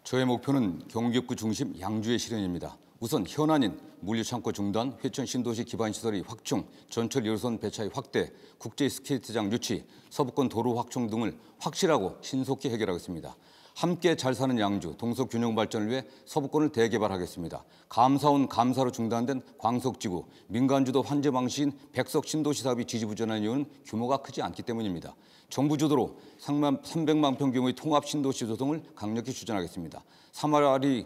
저의 목표는 경기북부 중심 양주의 실현입니다. 우선 현안인 물류창고 중단, 회천 신도시 기반시설의 확충, 전철 1호선 배차의 확대, 국제 스케이트장 유치, 서부권 도로 확충 등을 확실하고 신속히 해결하겠습니다. 함께 잘 사는 양주, 동서 균형 발전을 위해 서부권을 대개발하겠습니다. 감사원 감사로 중단된 광석지구, 민간주도 환제 방식인 백석 신도시 사업이 지지부진한 이유는 규모가 크지 않기 때문입니다. 정부 주도로 300만 평 규모의 통합 신도시 조성을 강력히 추진하겠습니다. 사마리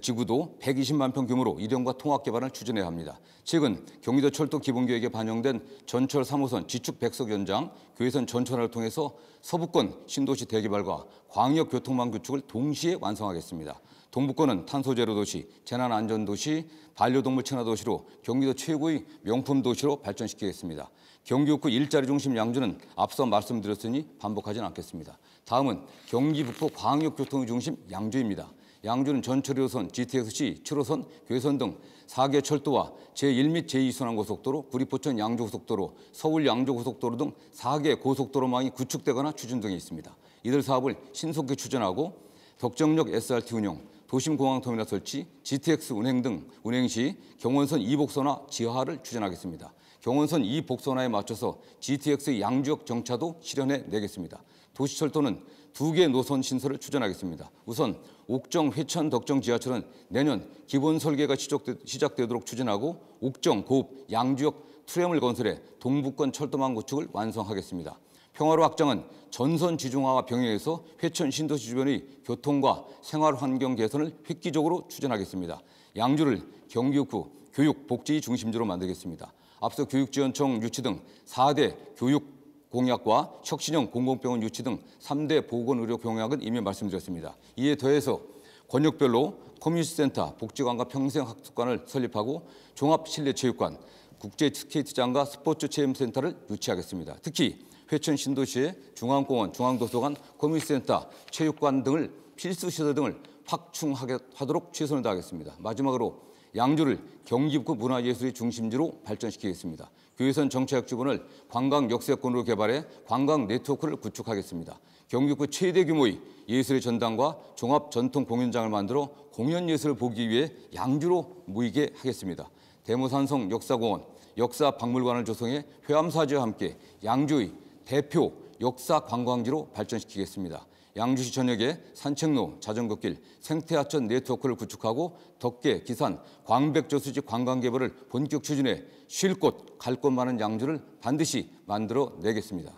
지구도 120만 평 규모로 이령과 통합 개발을 추진해야 합니다. 최근 경기도 철도 기본계획에 반영된 전철 3호선 지축 백석 연장, 교외선 전철화를 통해서 서부권 신도시 대개발과 광역 교통망 구축을 동시에 완성하겠습니다. 동부권은 탄소제로 도시, 재난안전도시, 반려동물 친화도시로 경기도 최고의 명품 도시로 발전시키겠습니다. 경기북부 일자리 중심 양주는 앞서 말씀드렸으니 반복하지는 않겠습니다. 다음은 경기 북부 광역교통의 중심 양주입니다. 양주는 전철 1호선, GTX-C, 7호선, 괴선 등 4개 철도와 제1 및 제2순환고속도로, 구리포천 양주고속도로, 서울 양주고속도로 등 4개 고속도로망이 구축되거나 추진 중에 있습니다. 이들 사업을 신속히 추진하고 덕정역 SRT 운영, 도심공항터미널 설치, GTX 운행 등 운행 시 경원선 2복선화 지하를 추진하겠습니다. 경원선 2복선화에 맞춰서 GTX 양주역 정차도 실현해 내겠습니다. 도시철도는 2개 노선 신설을 추진하겠습니다. 우선 옥정, 회천, 덕정 지하철은 내년 기본 설계가 시작되도록 추진하고 옥정, 고읍, 양주역 트램을 건설해 동부권 철도망 구축을 완성하겠습니다. 평화로 확장은 전선 지중화와 병행해서 회천 신도시 주변의 교통과 생활 환경 개선을 획기적으로 추진하겠습니다. 양주를 경기북부 교육, 복지 중심지로 만들겠습니다. 앞서 교육지원청 유치 등 4대 교육 공약과 혁신형 공공병원 유치 등 3대 보건의료 공약은 이미 말씀드렸습니다. 이에 더해서 권역별로 커뮤니티 센터, 복지관과 평생학습관을 설립하고 종합실내체육관, 국제 스케이트장과 스포츠 체험센터를 유치하겠습니다. 특히 회천 신도시의 중앙공원, 중앙도서관, 커뮤니티 센터, 체육관 등을 필수 시설 등을 확충하도록 최선을 다하겠습니다. 마지막으로 양주를 경기북부 문화예술의 중심지로 발전시키겠습니다. 교외선 정착 주변을 관광 역세권으로 개발해 관광 네트워크를 구축하겠습니다. 경기도 최대 규모의 예술의 전당과 종합 전통 공연장을 만들어 공연 예술을 보기 위해 양주로 모이게 하겠습니다. 대모산성 역사공원, 역사박물관을 조성해 회암사지와 함께 양주의 대표 역사 관광지로 발전시키겠습니다. 양주시 전역에 산책로, 자전거길, 생태하천 네트워크를 구축하고 덕계, 기산, 광백저수지 관광개발을 본격 추진해 쉴 곳, 갈 곳 많은 양주를 반드시 만들어내겠습니다.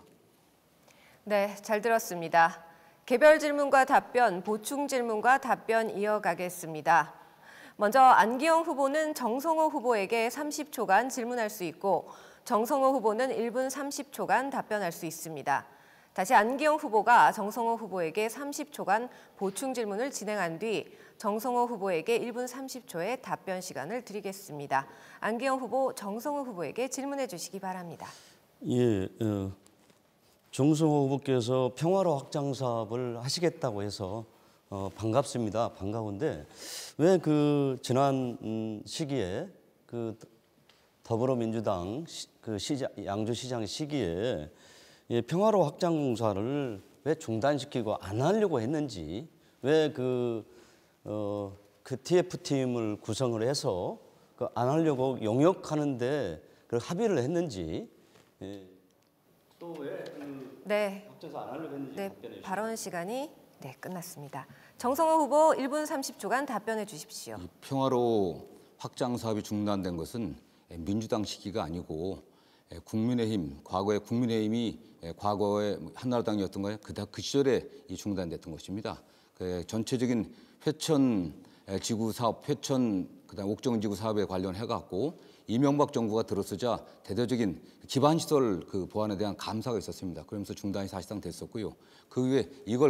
네, 잘 들었습니다. 개별 질문과 답변, 보충 질문과 답변 이어가겠습니다. 먼저 안기영 후보는 정성호 후보에게 30초간 질문할 수 있고 정성호 후보는 1분 30초간 답변할 수 있습니다. 다시 안기영 후보가 정성호 후보에게 30초간 보충 질문을 진행한 뒤 정성호 후보에게 1분 30초의 답변 시간을 드리겠습니다. 안기영 후보, 정성호 후보에게 질문해 주시기 바랍니다. 예, 정성호 후보께서 평화로 확장 사업을 하시겠다고 해서 반갑습니다. 반가운데 왜 그 지난 시기에 그 더불어민주당 양주시장 시기에 평화로 확장 공사를 왜 중단시키고 안 하려고 했는지, 왜 그 TF팀을 구성을 해서 안 하려고 용역하는데 그 합의를 했는지, 또 왜 네, 합쳐서 안 하려고 했는지 네, 답변해 주시죠. 발언 시간이 끝났습니다. 정성호 후보 1분 30초간 답변해 주십시오. 이 평화로 확장 사업이 중단된 것은 민주당 시기가 아니고 국민의힘, 과거에 국민의힘이 과거에 한나라당이었던가요? 그 시절에 이 중단됐던 것입니다. 전체적인 회천 지구 사업, 회천 그다음 옥정 지구 사업에 관련해 갖고 이명박 정부가 들어서자 대대적인 기반 시설 그 보완에 대한 감사가 있었습니다. 그러면서 중단이 사실상 됐었고요. 그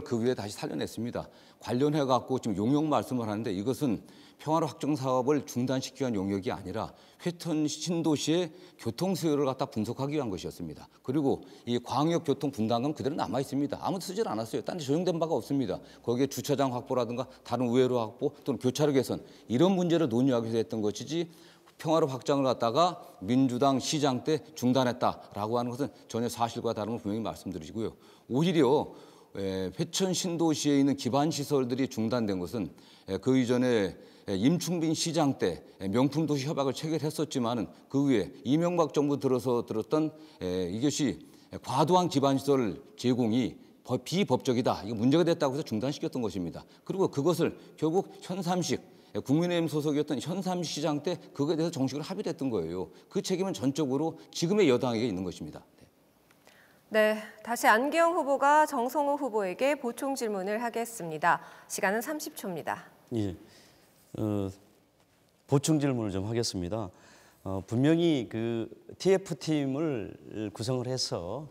후에 다시 살려냈습니다. 관련해 갖고 지금 용역 말씀을 하는데 이것은 평화로 확정 사업을 중단시키기 위한 용역이 아니라 회천 신도시의 교통 수요를 갖다 분석하기 위한 것이었습니다. 그리고 이 광역 교통 분담금 그대로 남아 있습니다. 아무도 쓰질 않았어요. 딴 데 조정된 바가 없습니다. 거기에 주차장 확보라든가 다른 우회로 확보 또는 교차로 개선 이런 문제를 논의하기 위해서 했던 것이지 평화로 확장을 갖다가 민주당 시장 때 중단했다라고 하는 것은 전혀 사실과 다름을 분명히 말씀드리고요. 오히려 회천 신도시에 있는 기반 시설들이 중단된 것은 그 이전에 임충빈 시장 때 명품 도시 협약을 체결했었지만은 그 후에 이명박 정부 들어서 들었던 이것이 과도한 기반 시설 제공이 비법적이다. 이거 문제가 됐다고 해서 중단시켰던 것입니다. 그리고 그것을 결국 현삼식 국민의힘 소속이었던 현삼식 시장 때 그거에 대해서 정식으로 합의됐던 거예요. 그 책임은 전적으로 지금의 여당에게 있는 것입니다. 네, 다시 안기영 후보가 정성호 후보에게 보충 질문을 하겠습니다. 시간은 30초입니다. 예, 보충 질문을 좀 하겠습니다. 분명히 그 TF팀을 구성을 해서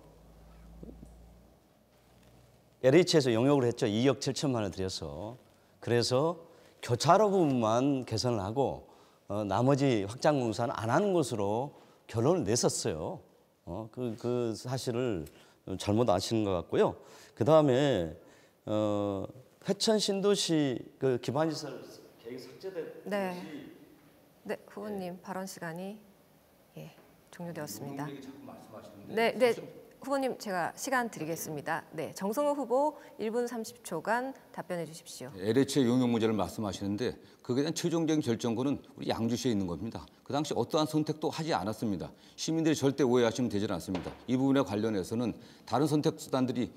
LH에서 용역을 했죠. 2억 7천만 원을 들여서. 그래서 교차로 부분만 개선을 하고 나머지 확장 공사는 안 하는 것으로 결론을 냈었어요. 그 사실을 잘못 아시는 것 같고요. 그 다음에 회천 신도시 그 기반시설 계획 삭제된 네, 후보님 발언 시간이 종료되었습니다. 네, 후보님 제가 시간 드리겠습니다. 네, 정성호 후보 1분 30초간 답변해 주십시오. LH의 용역 문제를 말씀하시는데 그에 대한 최종적인 결정권은 우리 양주시에 있는 겁니다. 그 당시 어떠한 선택도 하지 않았습니다. 시민들이 절대 오해하시면 되질 않습니다. 이 부분에 관련해서는 다른 선택 수단들이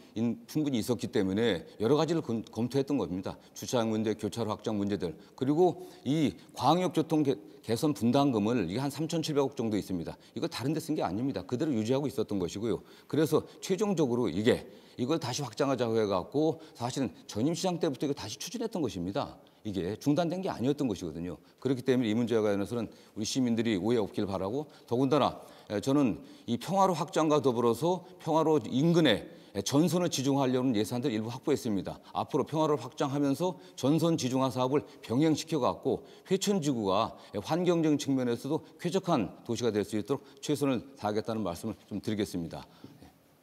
충분히 있었기 때문에 여러 가지를 검토했던 겁니다. 주차장 문제, 교차로 확장 문제들, 그리고 이 광역교통 개선 분담금을 이게 한 3,700억 정도 있습니다. 이거 다른 데 쓴 게 아닙니다. 그대로 유지하고 있었던 것이고요. 그래서 최종적으로 이걸 다시 확장하자고 해갖고 사실은 전임시장 때부터 이거 다시 추진했던 것입니다. 이게 중단된 게 아니었던 것이거든요. 그렇기 때문에 이 문제에 관해서는 우리 시민들이 오해 없길 바라고, 더군다나 저는 이 평화로 확장과 더불어서 평화로 인근에 전선을 지중하려는 예산들 일부 확보했습니다. 앞으로 평화를 확장하면서 전선 지중화 사업을 병행시켜갖고 회천지구가 환경적인 측면에서도 쾌적한 도시가 될 수 있도록 최선을 다하겠다는 말씀을 좀 드리겠습니다.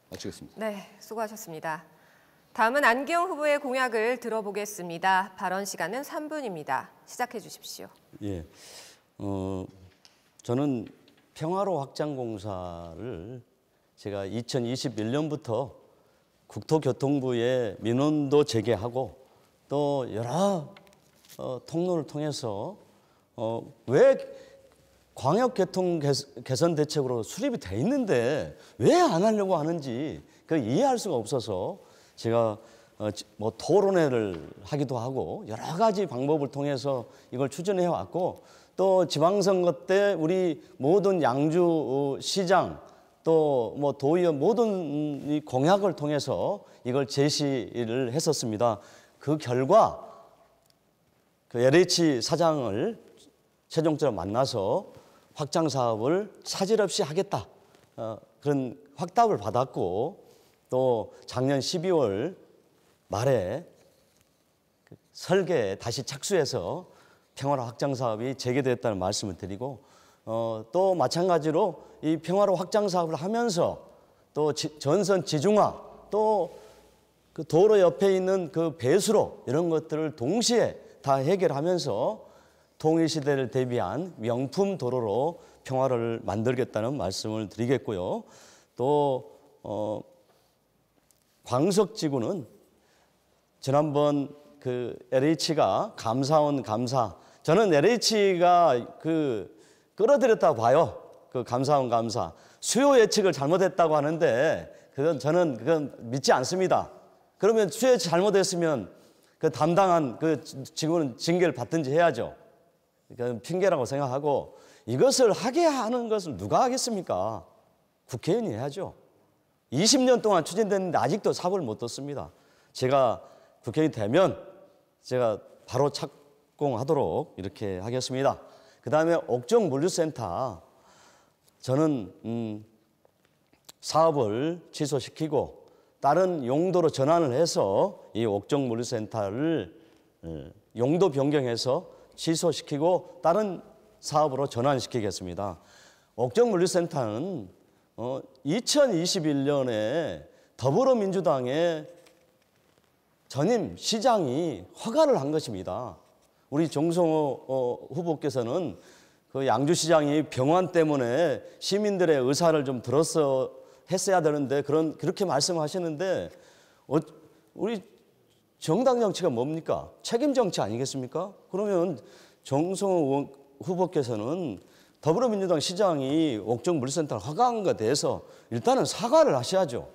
마치겠습니다. 네, 수고하셨습니다. 다음은 안기영 후보의 공약을 들어보겠습니다. 발언 시간은 3분입니다. 시작해 주십시오. 예, 저는 평화로 확장 공사를 제가 2021년부터 국토교통부에 민원도 제기하고 또 여러 통로를 통해서 왜 광역교통 개선 대책으로 수립이 돼 있는데 왜 안 하려고 하는지 이해할 수가 없어서 제가 뭐 토론회를 하기도 하고 여러 가지 방법을 통해서 이걸 추진해 왔고 또 지방선거 때 우리 모든 양주시장 또 뭐 도의원 모든 이 공약을 통해서 이걸 제시를 했었습니다. 그 결과 그 LH 사장을 최종적으로 만나서 확장 사업을 차질 없이 하겠다. 그런 확답을 받았고 또 작년 12월 말에 그 설계에 다시 착수해서 평화로 확장 사업이 재개됐다는 말씀을 드리고 또 마찬가지로 이 평화로 확장 사업을 하면서 또 전선 지중화 또 그 도로 옆에 있는 그 배수로 이런 것들을 동시에 다 해결하면서 통일시대를 대비한 명품 도로로 평화를 만들겠다는 말씀을 드리겠고요. 또 광석지구는 지난번 그 LH가 감사원 감사, 저는 LH가 끌어들였다고 봐요. 그 감사원 감사. 수요 예측을 잘못했다고 하는데 그건 믿지 않습니다. 그러면 수요 예측 잘못했으면 그 담당한 그 직원은 징계를 받든지 해야죠. 그건 핑계라고 생각하고 이것을 하게 하는 것을 누가 하겠습니까? 국회의원이 해야죠. 20년 동안 추진됐는데 아직도 삽을 못 떴습니다. 제가 국회의원이 되면 제가 바로 착공하도록 이렇게 하겠습니다. 그다음에 옥정 물류센터 저는 사업을 취소시키고 다른 용도로 전환을 해서 이 옥정 물류센터를 용도 변경해서 취소시키고 다른 사업으로 전환시키겠습니다. 옥정 물류센터는 2021년에 더불어민주당의 전임 시장이 허가를 한 것입니다. 우리 정성호 후보께서는 그 양주시장이 병원 때문에 시민들의 의사를 좀 했어야 되는데 그렇게 말씀하시는데 우리 정당 정치가 뭡니까? 책임 정치 아니겠습니까? 그러면 정성호 후보께서는 더불어민주당 시장이 옥정 물류센터를 허가한 것에 대해서 일단은 사과를 하셔야죠.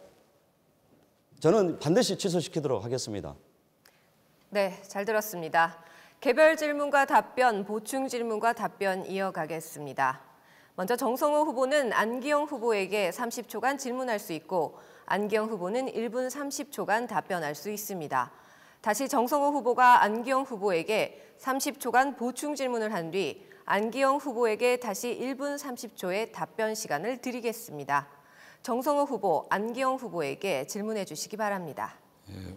저는 반드시 취소시키도록 하겠습니다. 네, 잘 들었습니다. 개별 질문과 답변, 보충 질문과 답변 이어가겠습니다. 먼저 정성호 후보는 안기영 후보에게 30초간 질문할 수 있고 안기영 후보는 1분 30초간 답변할 수 있습니다. 다시 정성호 후보가 안기영 후보에게 30초간 보충 질문을 한 뒤 안기영 후보에게 다시 1분 30초의 답변 시간을 드리겠습니다. 정성호 후보, 안기영 후보에게 질문해 주시기 바랍니다.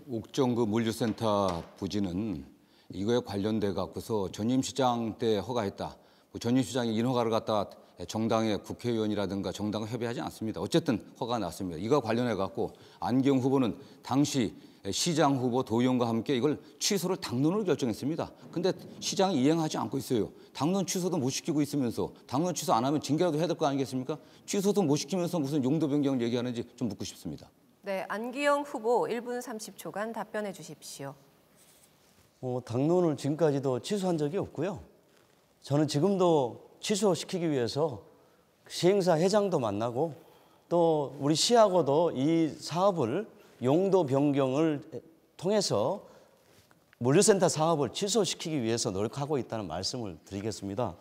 옥정 그 물류센터 부지는 이거에 관련돼 갖고서 전임 시장 때 허가했다. 전임 시장이 인허가를 갖다 정당의 국회의원이라든가 정당과 협의하지 않습니다. 어쨌든 허가가 났습니다. 이거 관련해 갖고 안기영 후보는 당시 시장 후보 도의원과 함께 이걸 취소를 당론으로 결정했습니다. 근데 시장이 이행하지 않고 있어요. 당론 취소도 못 시키고 있으면서 당론 취소 안 하면 징계라도 해야 될 거 아니겠습니까? 취소도 못 시키면서 무슨 용도 변경을 얘기하는지 좀 묻고 싶습니다. 네, 안기영 후보 1분 30초간 답변해 주십시오. 당론을 지금까지도 취소한 적이 없고요. 저는 지금도 취소시키기 위해서 시행사 회장도 만나고 또 우리 시하고도 이 사업을 용도 변경을 통해서 물류센터 사업을 취소시키기 위해서 노력하고 있다는 말씀을 드리겠습니다.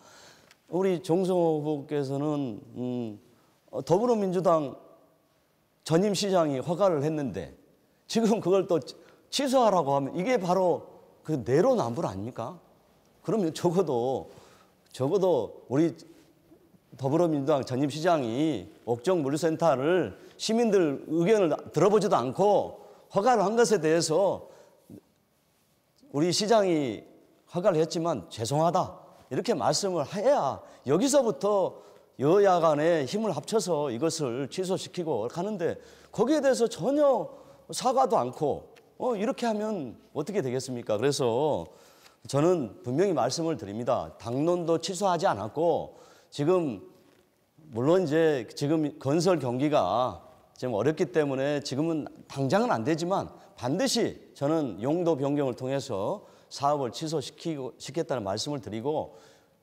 우리 정성호 후보께서는 더불어민주당 전임 시장이 허가를 했는데 지금 그걸 또 취소하라고 하면 이게 바로 그 내로남불 아닙니까? 그러면 적어도 우리 더불어민주당 전임 시장이 옥정 물류센터를 시민들 의견을 들어보지도 않고 허가를 한 것에 대해서 우리 시장이 허가를 했지만 죄송하다 이렇게 말씀을 해야 여기서부터 여야 간에 힘을 합쳐서 이것을 취소시키고 하는데 거기에 대해서 전혀 사과도 않고 이렇게 하면 어떻게 되겠습니까? 그래서 저는 분명히 말씀을 드립니다. 당론도 취소하지 않았고 지금 물론 이제 지금 건설 경기가 좀 어렵기 때문에 지금은 당장은 안 되지만 반드시 저는 용도 변경을 통해서 사업을 취소시키겠다는 말씀을 드리고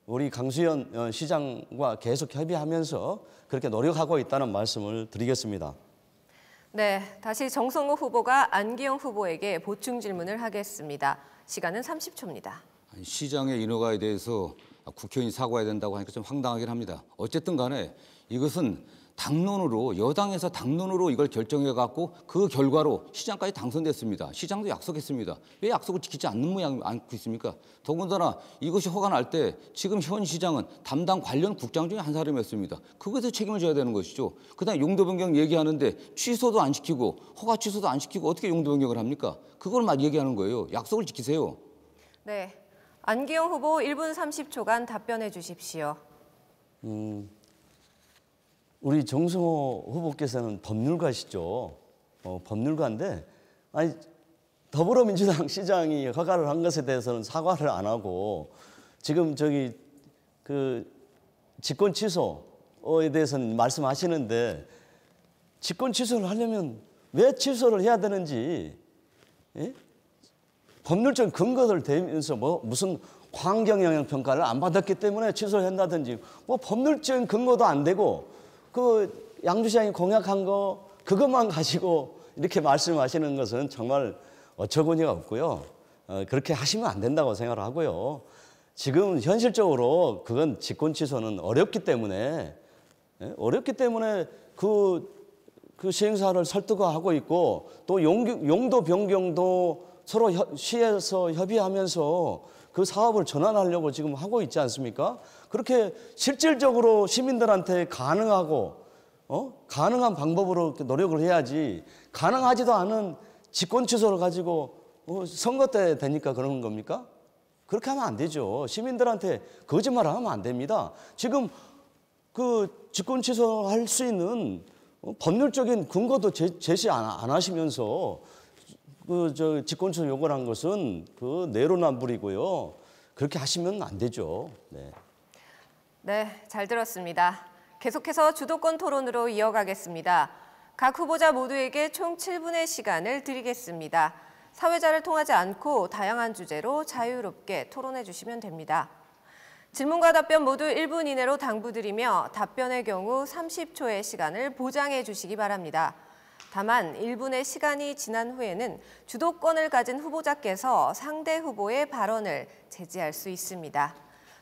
우리 강수현 시장과 계속 협의하면서 그렇게 노력하고 있다는 말씀을 드리겠습니다. 네, 다시 정성호 후보가 안기영 후보에게 보충 질문을 하겠습니다. 시간은 30초입니다. 시장의 인허가에 대해서 국회의원이 사과해야 된다고 하니까 좀 황당하긴 합니다. 어쨌든 간에 이것은 당론으로 여당에서 당론으로 이걸 결정해갖고 그 결과로 시장까지 당선됐습니다. 시장도 약속했습니다. 왜 약속을 지키지 않는 모양 않고 있습니까? 더군다나 이것이 허가 날 때 지금 현 시장은 담당 관련 국장 중에 한 사람이었습니다. 그것에 책임을 져야 되는 것이죠. 그다음에 용도 변경 얘기하는데 취소도 안 시키고 허가 취소도 안 시키고 어떻게 용도 변경을 합니까? 그걸 막 얘기하는 거예요. 약속을 지키세요. 네, 안기영 후보 1분 30초간 답변해 주십시오. 우리 정성호 후보께서는 법률가시죠. 법률가인데 아니 더불어민주당 시장이 허가를 한 것에 대해서는 사과를 안 하고 지금 저기 그 직권 취소에 대해서는 말씀하시는데 직권 취소를 하려면 왜 취소를 해야 되는지 법률적 근거를 대면서 뭐 무슨 환경영향 평가를 안 받았기 때문에 취소를 한다든지 뭐 법률적인 근거도 안 되고 그 양주시장이 공약한 거 그것만 가지고 이렇게 말씀하시는 것은 정말 어처구니가 없고요. 그렇게 하시면 안 된다고 생각을 하고요. 지금 현실적으로 그건 직권 취소는 어렵기 때문에 그 시행사를 설득하고 있고 또 용도 변경도 서로 시에서 협의하면서 그 사업을 전환하려고 지금 하고 있지 않습니까? 그렇게 실질적으로 시민들한테 가능한 방법으로 노력을 해야지 가능하지도 않은 직권 취소를 가지고 선거 때 되니까 그러는 겁니까? 그렇게 하면 안 되죠. 시민들한테 거짓말을 하면 안 됩니다. 지금 그 직권 취소할 수 있는 법률적인 근거도 제시 안 하시면서 직권 취소 요구를 한 것은 그 내로남불이고요. 그렇게 하시면 안 되죠. 네. 네, 잘 들었습니다. 계속해서 주도권 토론으로 이어가겠습니다. 각 후보자 모두에게 총 7분의 시간을 드리겠습니다. 사회자를 통하지 않고 다양한 주제로 자유롭게 토론해 주시면 됩니다. 질문과 답변 모두 1분 이내로 당부드리며 답변의 경우 30초의 시간을 보장해 주시기 바랍니다. 다만 1분의 시간이 지난 후에는 주도권을 가진 후보자께서 상대 후보의 발언을 제지할 수 있습니다.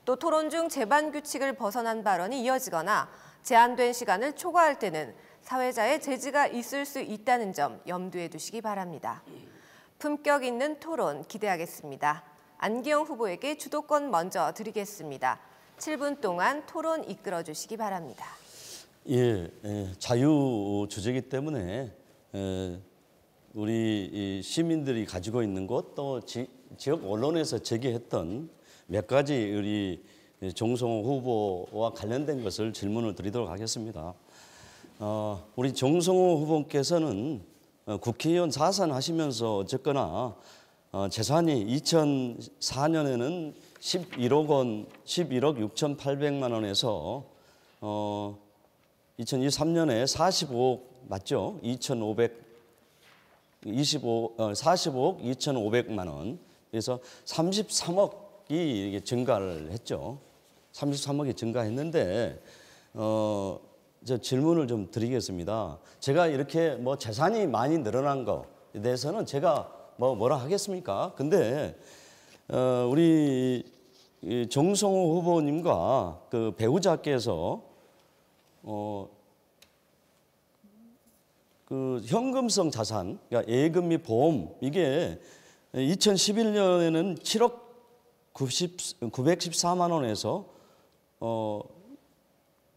또 토론 중 제반 규칙을 벗어난 발언이 이어지거나 제한된 시간을 초과할 때는 사회자의 제지가 있을 수 있다는 점 염두에 두시기 바랍니다. 품격 있는 토론 기대하겠습니다. 안기영 후보에게 주도권 먼저 드리겠습니다. 7분 동안 토론 이끌어 주시기 바랍니다. 자유 주제이기 때문에 우리 시민들이 가지고 있는 것 또 지역 언론에서 제기했던 몇 가지 우리 정성호 후보와 관련된 것을 질문을 드리도록 하겠습니다. 우리 정성호 후보께서는 국회의원 4선 하시면서 어쨌거나 재산이 2004년에는 11억 6,800만 원에서 2023년에 45억 맞죠? 45억 2,500만 원. 그래서 33억이 증가를 했죠. 33억이 증가했는데 저 질문을 좀 드리겠습니다. 제가 이렇게 뭐 재산이 많이 늘어난 거에 대해서는 제가 뭐라 하겠습니까? 근데 우리 정성호 후보님과 그 배우자께서 그 현금성 자산, 그러니까 예금 및 보험 이게 2011년에는 7억 914만 원에서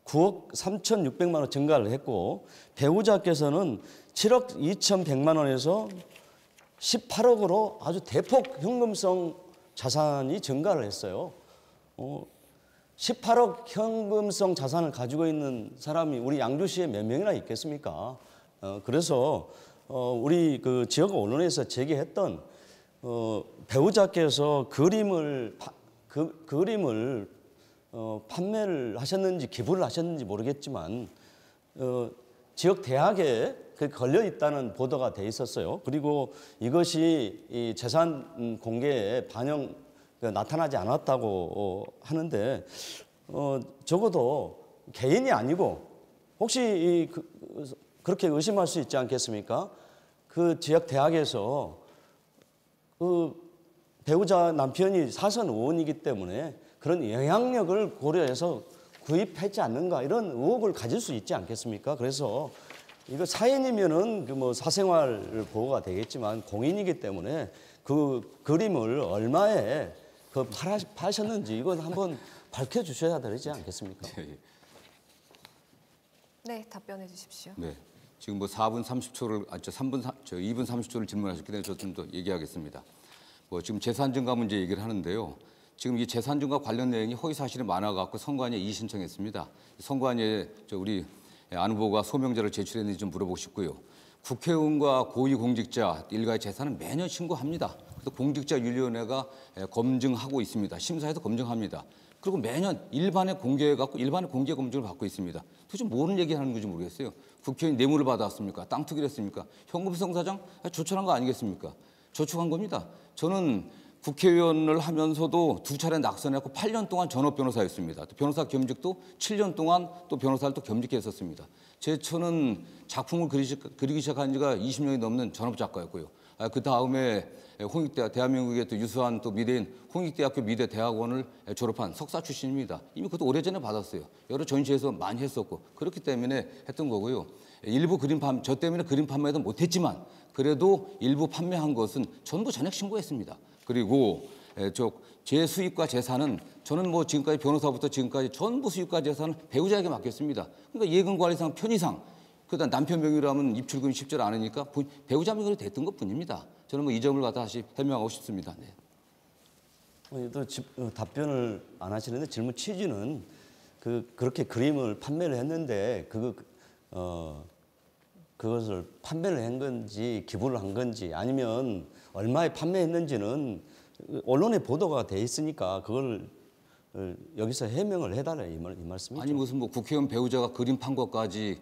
9억 3,600만 원 증가를 했고 배우자께서는 7억 2,100만 원에서 18억으로 아주 대폭 현금성 자산이 증가를 했어요. 18억 현금성 자산을 가지고 있는 사람이 우리 양주시에 몇 명이나 있겠습니까? 그래서 우리 그 지역 언론에서 제기했던 배우자께서 그림을 판매를 하셨는지 기부를 하셨는지 모르겠지만 지역 대학에 걸려 있다는 보도가 돼 있었어요. 그리고 이것이 이 재산 공개에 나타나지 않았다고 하는데 적어도 개인이 아니고 혹시 그렇게 의심할 수 있지 않겠습니까? 그 지역 대학에서 그 배우자 남편이 사선 의원이기 때문에 그런 영향력을 고려해서 구입했지 않는가 이런 의혹을 가질 수 있지 않겠습니까? 그래서 이거 사인이면은 그 뭐 사생활 보호가 되겠지만 공인이기 때문에 그 그림을 얼마에 파셨는지 이건 한번 밝혀주셔야 되지 않겠습니까? 네, 답변해 주십시오. 네. 지금 뭐 4분 30초를 2분 30초를 질문하셨기 때문에 저 좀 더 얘기하겠습니다. 뭐 지금 재산 증가 문제 얘기를 하는데요. 지금 이 재산 증가 관련 내용이 허위 사실이 많아 갖고 선관위에 이의 신청했습니다. 선관위에 우리 안 후보가 소명자를 제출했는지 좀 물어보고 싶고요. 국회의원과 고위공직자 일가의 재산은 매년 신고합니다. 그래서 공직자윤리위원회가 검증하고 있습니다. 심사해서 검증합니다. 그리고 매년 일반에 공개해갖고 일반의 공개 검증을 받고 있습니다. 도대체 뭐는 얘기하는 건지 모르겠어요. 국회의원 뇌물을 받았습니까? 땅 투기를 했습니까? 현금성 사장 조촐한 거 아니겠습니까? 저축한 겁니다. 저는 국회의원을 하면서도 2차례 낙선했고 8년 동안 전업 변호사였습니다. 또 변호사 겸직도 7년 동안 또 변호사를 또 겸직했었습니다. 제 처는 작품을 그리기 시작한 지가 20년이 넘는 전업 작가였고요. 그 다음에 홍익대 대한민국의 또 유수한 또 미대인 홍익대학교 미대대학원을 졸업한 석사 출신입니다. 이미 그것도 오래전에 받았어요. 여러 전시에서 많이 했었고 그렇기 때문에 했던 거고요. 일부 저 때문에 그림 판매도 못했지만 그래도 일부 판매한 것은 전부 전액 신고했습니다. 그리고 제 수입과 재산은 저는 뭐 지금까지 변호사부터 지금까지 전부 수입과 재산은 배우자에게 맡겼습니다. 그러니까 예금관리상 편의상 그다음 남편 명의로 하면 입출금이 쉽지 않으니까 배우자 명의로 됐던 것뿐입니다. 저는 뭐 이 점을 갖다 다시 해명하고 싶습니다. 네. 또 답변을 안 하시는데 질문 취지는 그렇게 그림을 판매를 했는데 그것을 판매를 한 건지 기부를 한 건지 아니면 얼마에 판매했는지는 언론에 보도가 돼 있으니까 그걸 여기서 해명을 해달라 이 말씀이죠. 아니 무슨 뭐 국회의원 배우자가 그림 판 것까지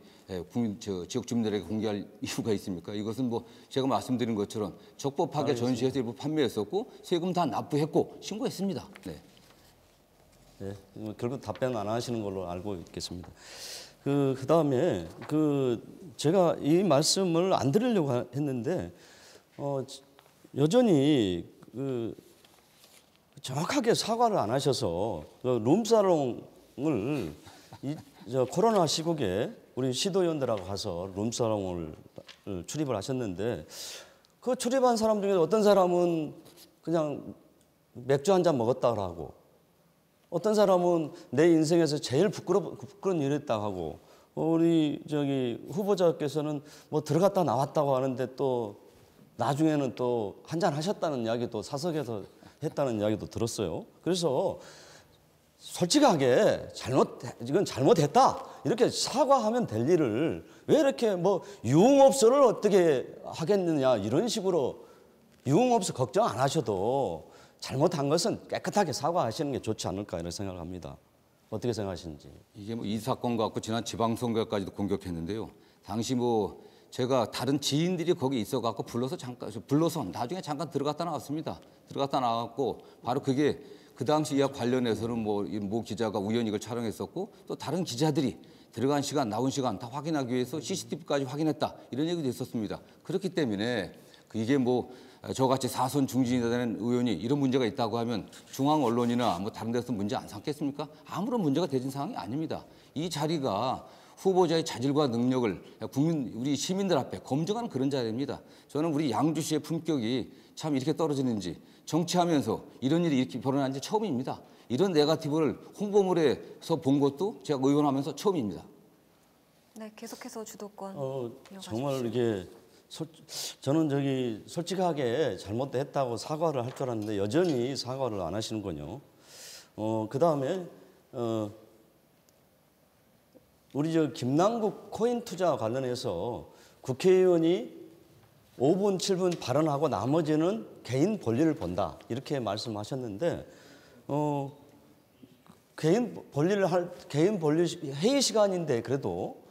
지역 주민들에게 공개할 이유가 있습니까? 이것은 뭐 제가 말씀드린 것처럼 적법하게 전시해서 일부 판매했었고 세금 다 납부했고 신고했습니다. 네. 네, 결국 답변 안 하시는 걸로 알고 있겠습니다. 그다음에 제가 이 말씀을 안 드리려고 했는데 여전히 정확하게 사과를 안 하셔서 룸사롱을 코로나 시국에 우리 시도위원들하고 가서 룸사롱을 출입을 하셨는데 그 출입한 사람 중에 어떤 사람은 그냥 맥주 한 잔 먹었다고 하고 어떤 사람은 내 인생에서 제일 부끄러운 일했다고 하고 우리 후보자께서는 뭐 들어갔다 나왔다고 하는데 또 나중에는 또 한 잔 하셨다는 이야기도 사석에서 했다는 이야기도 들었어요. 그래서 솔직하게 이건 잘못했다 이렇게 사과하면 될 일을 왜 이렇게 뭐 유흥업소를 어떻게 하겠느냐 이런 식으로 유흥업소 걱정 안 하셔도 잘못한 것은 깨끗하게 사과하시는 게 좋지 않을까 이런 생각을 합니다. 어떻게 생각하시는지. 이게 뭐 이 사건 갖고 지난 지방선거까지도 공격했는데요. 당시 뭐 제가 다른 지인들이 거기 있어갖고 불러서 나중에 잠깐 들어갔다 나왔습니다. 들어갔다 나왔고 바로 그게 그 당시 이와 관련해서는 모 기자가 우연히 이걸 촬영했었고 또 다른 기자들이 들어간 시간 나온 시간 다 확인하기 위해서 CCTV까지 확인했다 이런 얘기도 있었습니다. 그렇기 때문에 이게 뭐 저같이 사선 중진이 되는 의원이 이런 문제가 있다고 하면 중앙 언론이나 뭐 다른 데서 문제 안 삼겠습니까? 아무런 문제가 되진 상황이 아닙니다. 이 자리가 후보자의 자질과 능력을 우리 시민들 앞에 검증하는 그런 자리입니다. 저는 우리 양주시의 품격이 참 이렇게 떨어지는지 정치하면서 이런 일이 이렇게 벌어난 지 처음입니다. 이런 네거티브를 홍보물에서 본 것도 제가 의원하면서 처음입니다. 네, 계속해서 주도권 정말 이게 저는 솔직하게 잘못했다고 사과를 할 줄 알았는데 여전히 사과를 안 하시는군요. 그다음에 우리 김남국 코인 투자 관련해서 국회의원이 5분, 7분 발언하고 나머지는 개인 볼일을 본다 이렇게 말씀하셨는데 개인 볼일 회의 시간인데 그래도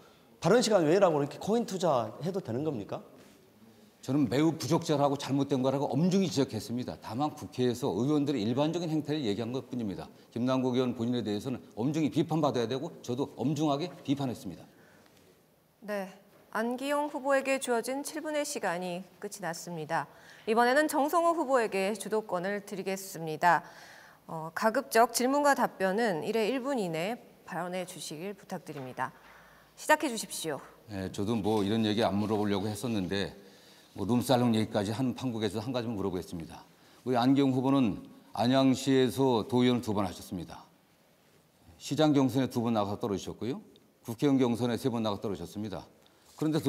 바른 시간 외라고 이렇게 코인 투자해도 되는 겁니까? 저는 매우 부적절하고 잘못된 거라고 엄중히 지적했습니다. 다만 국회에서 의원들의 일반적인 행태를 얘기한 것뿐입니다. 김남국 의원 본인에 대해서는 엄중히 비판받아야 되고 저도 엄중하게 비판했습니다. 네, 안기영 후보에게 주어진 7분의 시간이 끝이 났습니다. 이번에는 정성호 후보에게 주도권을 드리겠습니다. 가급적 질문과 답변은 1회 1분 이내 발언해 주시길 부탁드립니다. 시작해 주십시오. 네, 저도 뭐 이런 얘기 안 물어보려고 했었는데 뭐 룸살롱 얘기까지 한 판국에서 한 가지만 물어보겠습니다. 우리 안기영 후보는 안양시에서 도의원을 2번 하셨습니다. 시장 경선에 2번 나가서 떨어지셨고요. 국회의원 경선에 3번 나가서 떨어지셨습니다. 그런데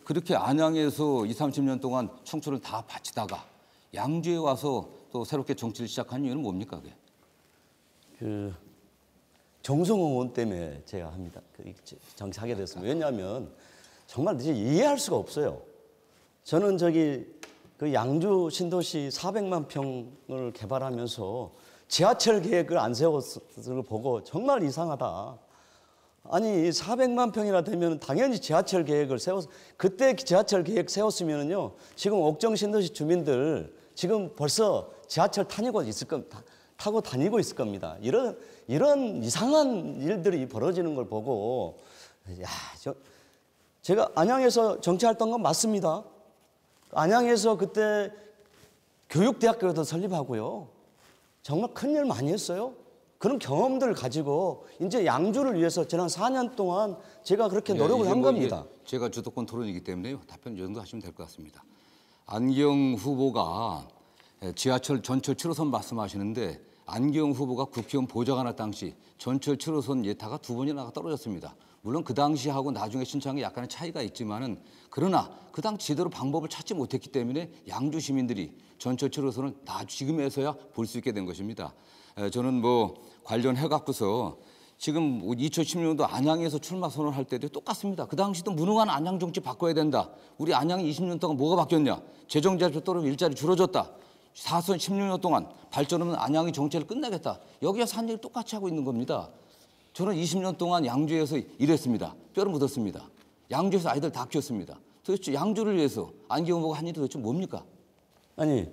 그렇게 안양에서 20, 30년 동안 청춘을 다 바치다가 양주에 와서 또 새롭게 정치를 시작한 이유는 뭡니까? 그게? 정성호 의원 때문에 제가 합니다. 정치하게 됐습니다. 왜냐하면 정말 이제 이해할 수가 없어요. 저는 그 양주 신도시 400만 평을 개발하면서 지하철 계획을 안 세웠을 걸 보고 정말 이상하다. 아니 400만 평이나 되면 당연히 지하철 계획을 세워서 그때 지하철 계획 세웠으면은요 지금 옥정 신도시 주민들 지금 벌써 지하철 타고 다니고 있을 겁니다. 이런 이상한 일들이 벌어지는 걸 보고 제가 안양에서 정치했던 건 맞습니다. 안양에서 그때 교육대학교도 설립하고요. 정말 큰일 많이 했어요. 그런 경험들을 가지고 이제 양주를 위해서 지난 4년 동안 제가 그렇게 노력을 한 겁니다. 제가 주도권 토론이기 때문에요. 답변 이 정도 하시면 될 것 같습니다. 안기영 후보가 지하철 전철 7호선 말씀하시는데 안기영 후보가 국회의원 보좌관 당시 전철 7호선 예타가 2번이나 떨어졌습니다. 물론 그 당시하고 나중에 신청한 게 약간의 차이가 있지만은 그러나 그 당시 제대로 방법을 찾지 못했기 때문에 양주 시민들이 전철 7호선을 지금에서야 볼 수 있게 된 것입니다. 저는 뭐 관련해 갖고서 지금 2016년도 안양에서 출마 선언할 때도 똑같습니다. 그 당시도 무능한 안양 정치 바꿔야 된다. 우리 안양이 20년 동안 뭐가 바뀌었냐? 재정자료 떨어지고 일자리 줄어졌다. 4선 16년 동안 발전 없는 안양의 정체를 끝내겠다. 여기에서 한 얘기 똑같이 하고 있는 겁니다. 저는 20년 동안 양주에서 일했습니다. 뼈를 묻었습니다. 양주에서 아이들 다 키웠습니다. 도대체 양주를 위해서 안기영 후보가 한 일이 도대체 뭡니까? 아니,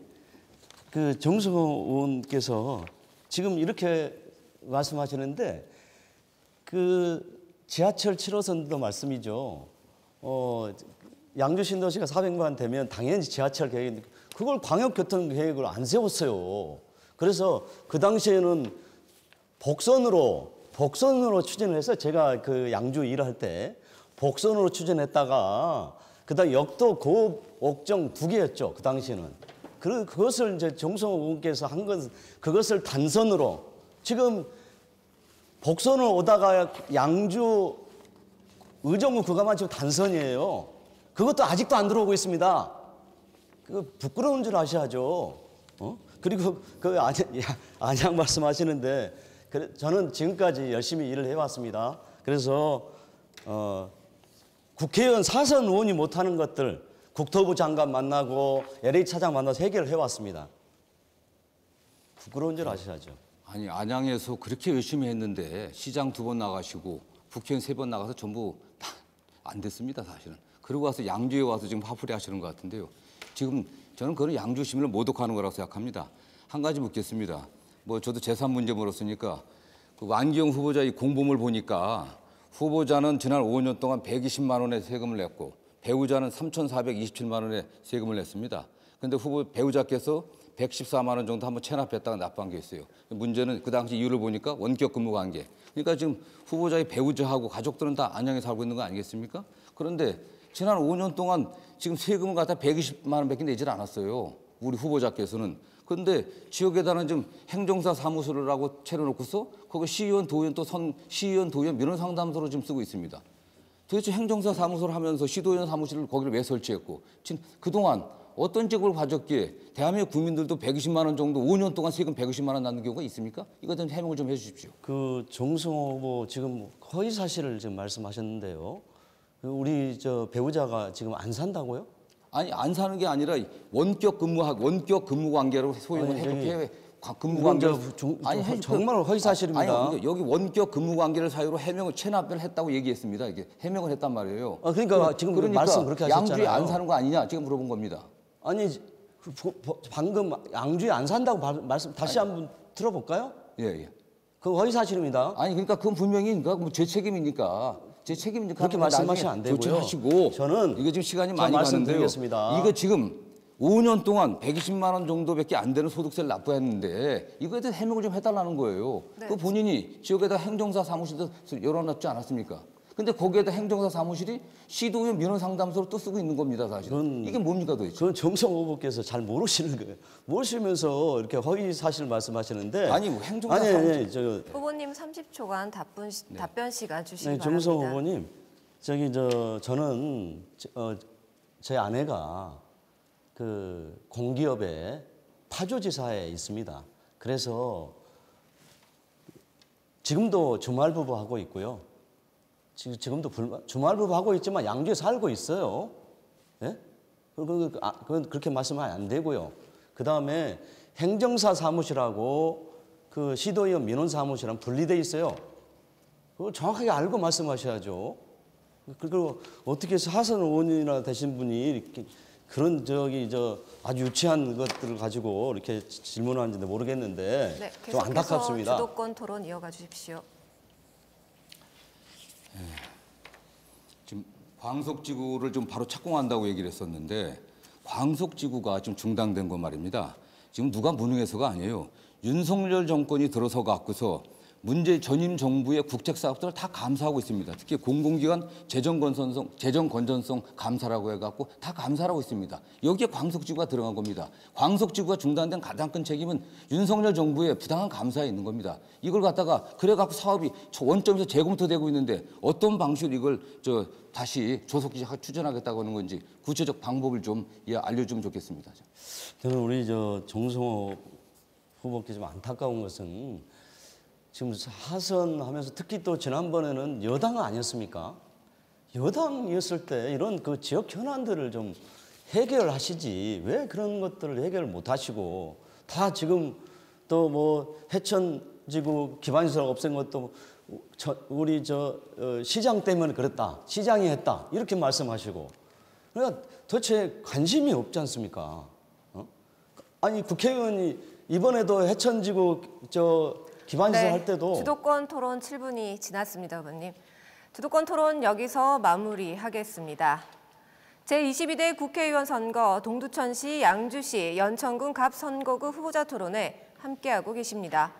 정성호 의원께서 지금 이렇게 말씀하시는데 지하철 7호선도 말씀이죠. 양주 신도시가 400만 되면 당연히 지하철 계획인데 그걸 광역교통 계획을 안 세웠어요. 그래서 그 당시에는 복선으로 추진을 해서 제가 양주 일할 때 복선으로 추진했다가 그다음 역도 고읍 옥정 2개였죠. 그 당시에는. 그것을 이제 정성호 의원께서 한 건 그것을 단선으로 지금 복선으로 오다가 양주 의정부 그가만 지금 단선이에요. 그것도 아직도 안 들어오고 있습니다. 부끄러운 줄 아셔야죠. 그리고 안양 말씀하시는데 저는 지금까지 열심히 일을 해왔습니다. 그래서 국회의원 4선 의원이 못하는 것들 국토부 장관 만나고 LA 차장 만나서 해결을 해왔습니다. 부끄러운 줄 아셔야죠. 아니 안양에서 그렇게 열심히 했는데 시장 2번 나가시고 국회의원 3번 나가서 전부 안 됐습니다 사실은. 그러고 와서 양주에 와서 지금 화풀이 하시는 것 같은데요. 지금 저는 그건 양주 시민을 모독하는 거라고 생각합니다. 한 가지 묻겠습니다. 뭐 저도 재산 문제 물었으니까 안기영 후보자 이 공보물 보니까 후보자는 지난 5년 동안 120만 원의 세금을 냈고 배우자는 3,427만 원의 세금을 냈습니다. 그런데 배우자께서 114만 원 정도 한번 체납했다가 납부한 게 있어요. 문제는 그 당시 이유를 보니까 원격 근무 관계. 그러니까 지금 후보자의 배우자하고 가족들은 다 안양에 살고 있는 거 아니겠습니까? 그런데 지난 5년 동안 지금 세금을 갖다 120만 원밖에 내질 않았어요. 우리 후보자께서는. 그런데 지역에다는 좀 행정사 사무소를 하고 차려놓고서 거기 시의원, 도의원 또 시의원, 도의원 민원 상담소로 지금 쓰고 있습니다. 도대체 행정사 사무소를 하면서 시도의원 사무실을 거기를 왜 설치했고 지금 그동안 어떤 직업을 가졌기에 대한민국 국민들도 120만 원 정도 5년 동안 세금 120만 원 나는 경우가 있습니까? 이거 좀 해명을 좀 해주십시오. 정성호 후보 지금 허위 사실을 지금 말씀하셨는데요. 우리 배우자가 지금 안 산다고요? 아니 안 사는 게 아니라 원격 근무 관계로 소위 해외 근무 이건 관계를 정말 허위 사실입니다. 아니, 여기 원격 근무 관계를 사유로 해명을 체납을 했다고 얘기했습니다. 이게 해명을 했단 말이에요. 그러니까 지금 말씀 그렇게 하셨잖아요. 양주에 안 사는 거 아니냐 지금 물어본 겁니다. 아니 방금 양주에 안 산다고 말씀 다시 한번 들어볼까요? 예. 그 허위 사실입니다. 아니 그러니까 그건 분명히 제 책임이니까 그렇게 말씀하시면 안 되고요. 조치하시고 저는 이거 지금 시간이 많이 가는데요. 말씀드리겠습니다. 이거 지금 5년 동안 120만 원 정도밖에 안 되는 소득세를 납부했는데 이거에 대해서 해명을 좀 해달라는 거예요. 네. 그 본인이 지역에다 행정사 사무실도 열어놨지 않았습니까? 근데 거기에다 행정사 사무실이 시도의 민원 상담소로 또 쓰고 있는 겁니다, 사실은. 이게 뭡니까 도대체? 그건 정성 후보께서 잘 모르시는 거예요. 모르시면서 이렇게 허위 사실 말씀하시는데 아니 뭐 행정사 사무실. 후보님 30초간 답변 시간 주시기 바랍니다. 정성 후보님, 저는 제 아내가 그 공기업의 파조지사에 있습니다. 그래서 지금도 주말부부 하고 있고요. 지금도 주말부부 하고 있지만 양주에 살고 있어요. 예? 그건 그렇게 말씀하면 안 되고요. 그 다음에 행정사 사무실하고 그 시도의원 민원 사무실은 분리돼 있어요. 그걸 정확하게 알고 말씀하셔야죠. 그리고 어떻게 해서 하선 의원이나 되신 분이 이렇게 그런 아주 유치한 것들을 가지고 이렇게 질문하는지 모르겠는데 네, 좀 안타깝습니다. 주도권 토론 이어가 주십시오. 지금 광석지구를 좀 바로 착공한다고 얘기를 했었는데 광석지구가 좀 중단된 건 말입니다. 지금 누가 무능해서가 아니에요. 윤석열 정권이 들어서 갖고서 문재 전임 정부의 국책 사업들을 다 감사하고 있습니다. 특히 공공기관 재정 건전성 감사라고 해갖고 다 감사를 하고 있습니다. 여기에 광석지구가 들어간 겁니다. 광석지구가 중단된 가장 큰 책임은 윤석열 정부의 부당한 감사에 있는 겁니다. 이걸 갖다가 그래갖고 사업이 원점에서 재검토되고 있는데 어떤 방식으로 이걸 다시 조속히 추진하겠다고 하는 건지 구체적 방법을 좀 알려주면 좋겠습니다. 저는 우리 정성호 후보께 좀 안타까운 것은 지금 하선하면서 특히 또 지난번에는 여당 아니었습니까? 여당이었을 때 이런 그 지역 현안들을 좀 해결하시지 왜 그런 것들을 해결 못 하시고 다 지금 또 뭐 해천지구 기반시설 없앤 것도 우리 시장 때문에 그랬다. 시장이 했다. 이렇게 말씀하시고 그러니까 도대체 관심이 없지 않습니까? 아니 국회의원이 이번에도 해천지구 기반시설 할 때도 주도권 토론 7분이 지났습니다, 후보님. 주도권 토론 여기서 마무리하겠습니다. 제22대 국회의원 선거 동두천시, 양주시, 연천군 갑 선거구 후보자 토론회 함께하고 계십니다.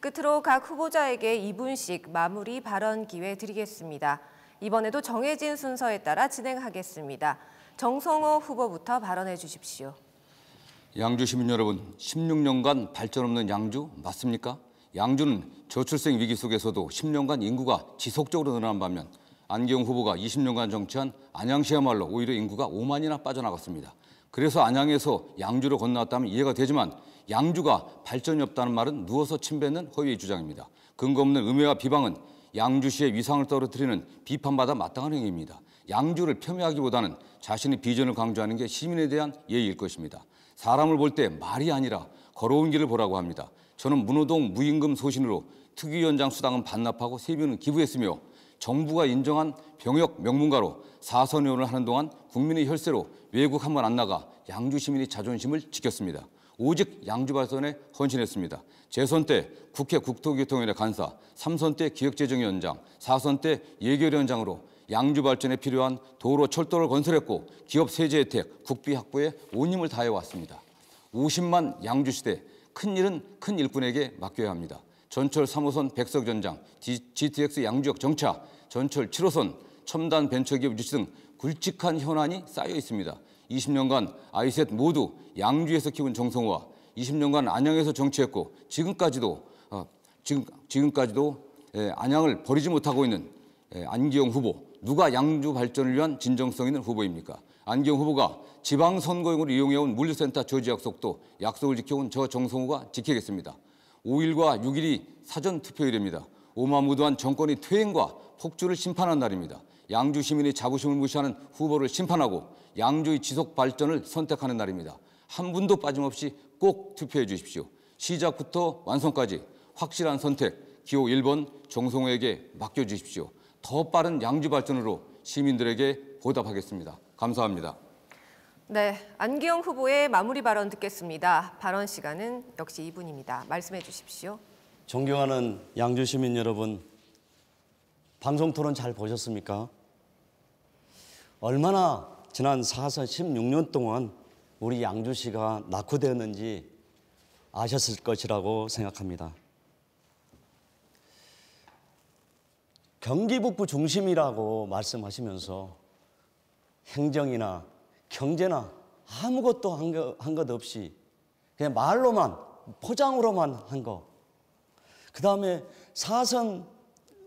끝으로 각 후보자에게 2분씩 마무리 발언 기회 드리겠습니다. 이번에도 정해진 순서에 따라 진행하겠습니다. 정성호 후보부터 발언해 주십시오. 양주 시민 여러분, 16년간 발전 없는 양주 맞습니까? 양주는 저출생 위기 속에서도 10년간 인구가 지속적으로 늘어난 반면 안기영 후보가 20년간 정치한 안양시야말로 오히려 인구가 5만이나 빠져나갔습니다. 그래서 안양에서 양주로 건너왔다면 이해가 되지만 양주가 발전이 없다는 말은 누워서 침뱉는 허위의 주장입니다. 근거 없는 음해와 비방은 양주시의 위상을 떨어뜨리는 비판받아 마땅한 행위입니다. 양주를 폄훼하기보다는 자신의 비전을 강조하는 게 시민에 대한 예의일 것입니다. 사람을 볼 때 말이 아니라 걸어온 길을 보라고 합니다. 저는 문호동 무임금 소신으로 특위위원장 수당은 반납하고 세비는 기부했으며 정부가 인정한 병역 명문가로 4선 의원을 하는 동안 국민의 혈세로 외국 한 번 안 나가 양주 시민의 자존심을 지켰습니다. 오직 양주 발전에 헌신했습니다. 재선 때 국회 국토교통위원회 간사, 3선 때 기획재정위원장, 4선 때 예결위원장으로 양주 발전에 필요한 도로, 철도를 건설했고 기업 세제 혜택, 국비 확보에 온 힘을 다해왔습니다. 50만 양주 시대, 큰 일은 큰 일꾼에게 맡겨야 합니다. 전철 3호선 백석전장, GTX 양주역 정차, 전철 7호선, 첨단 벤처기업 유치 등 굵직한 현안이 쌓여 있습니다. 20년간 아이셋 모두 양주에서 키운 정성호와 20년간 안양에서 정치했고 지금까지도 안양을 버리지 못하고 있는 안기영 후보, 누가 양주 발전을 위한 진정성 있는 후보입니까? 안기영 후보가 지방선거용으로 이용해온 물류센터 저지 약속도 약속을 지켜온 저 정성호가 지키겠습니다. 5일과 6일이 사전투표일입니다. 오마무도한 정권의 퇴행과 폭주를 심판한 날입니다. 양주 시민의 자부심을 무시하는 후보를 심판하고 양주의 지속 발전을 선택하는 날입니다. 한 분도 빠짐없이 꼭 투표해 주십시오. 시작부터 완성까지 확실한 선택 기호 1번 정성호에게 맡겨주십시오. 더 빠른 양주 발전으로 시민들에게 보답하겠습니다. 감사합니다. 네, 안기영 후보의 마무리 발언 듣겠습니다. 발언 시간은 역시 2분입니다. 말씀해 주십시오. 존경하는 양주 시민 여러분, 방송 토론 잘 보셨습니까? 얼마나 지난 4선 16년 동안 우리 양주시가 낙후되었는지 아셨을 것이라고 생각합니다. 경기 북부 중심이라고 말씀하시면서 행정이나 경제나 아무것도 한 것 없이 그냥 말로만 포장으로만 한 거. 그다음에 4선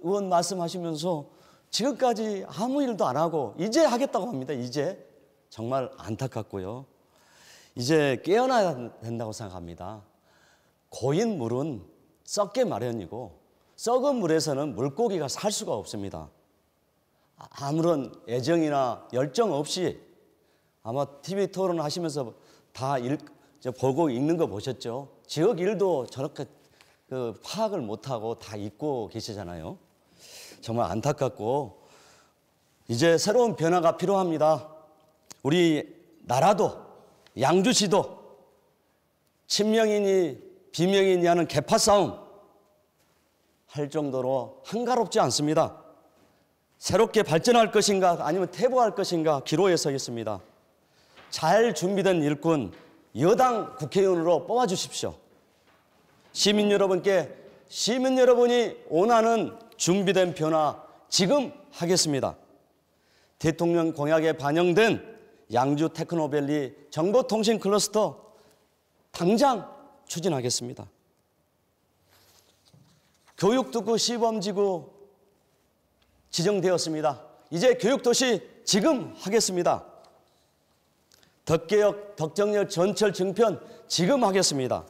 의원 말씀하시면서 지금까지 아무 일도 안 하고 이제 하겠다고 합니다. 이제 정말 안타깝고요. 이제 깨어나야 된다고 생각합니다. 고인 물은 썩게 마련이고 썩은 물에서는 물고기가 살 수가 없습니다. 아무런 애정이나 열정 없이 아마 TV 토론 하시면서 다 보고 읽는 거 보셨죠? 지역 일도 저렇게 파악을 못하고 다 잊고 계시잖아요. 정말 안타깝고 이제 새로운 변화가 필요합니다. 우리 나라도 양주시도 친명이니 비명이니 하는 계파 싸움 할 정도로 한가롭지 않습니다. 새롭게 발전할 것인가 아니면 퇴보할 것인가 기로에 서겠습니다. 잘 준비된 일꾼 여당 국회의원으로 뽑아주십시오. 시민 여러분께 시민 여러분이 원하는 준비된 변화 지금 하겠습니다. 대통령 공약에 반영된 양주 테크노밸리 정보통신 클러스터 당장 추진하겠습니다. 교육특구 시범지구 지정되었습니다. 이제 교육도시 지금 하겠습니다. 덕계역, 덕정역 전철 증편 지금 하겠습니다.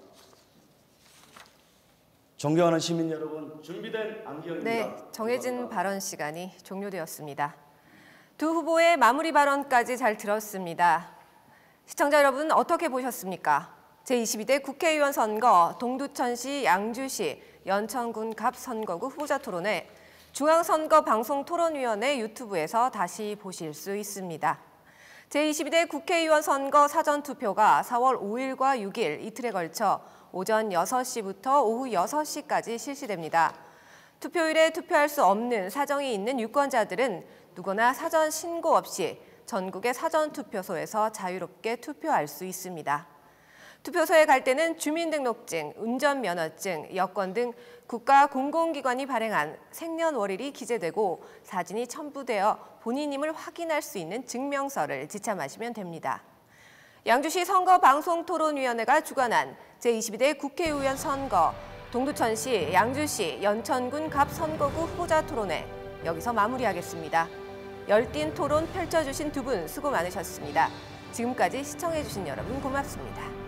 존경하는 시민 여러분, 준비된 안기영입니다. 네, 정해진 발언 시간이 종료되었습니다. 두 후보의 마무리 발언까지 잘 들었습니다. 시청자 여러분 어떻게 보셨습니까? 제22대 국회의원 선거 동두천시, 양주시, 연천군 갑 선거구 후보자 토론회 중앙선거방송토론위원회 유튜브에서 다시 보실 수 있습니다. 제22대 국회의원 선거 사전투표가 4월 5일과 6일 이틀에 걸쳐 오전 6시부터 오후 6시까지 실시됩니다. 투표일에 투표할 수 없는 사정이 있는 유권자들은 누구나 사전 신고 없이 전국의 사전투표소에서 자유롭게 투표할 수 있습니다. 투표소에 갈 때는 주민등록증, 운전면허증, 여권 등 국가 공공기관이 발행한 생년월일이 기재되고 사진이 첨부되어 본인임을 확인할 수 있는 증명서를 지참하시면 됩니다. 양주시 선거방송토론위원회가 주관한 제22대 국회의원 선거 동두천시, 양주시, 연천군 갑 선거구 후보자 토론회 여기서 마무리하겠습니다. 열띤 토론 펼쳐주신 두 분 수고 많으셨습니다. 지금까지 시청해주신 여러분 고맙습니다.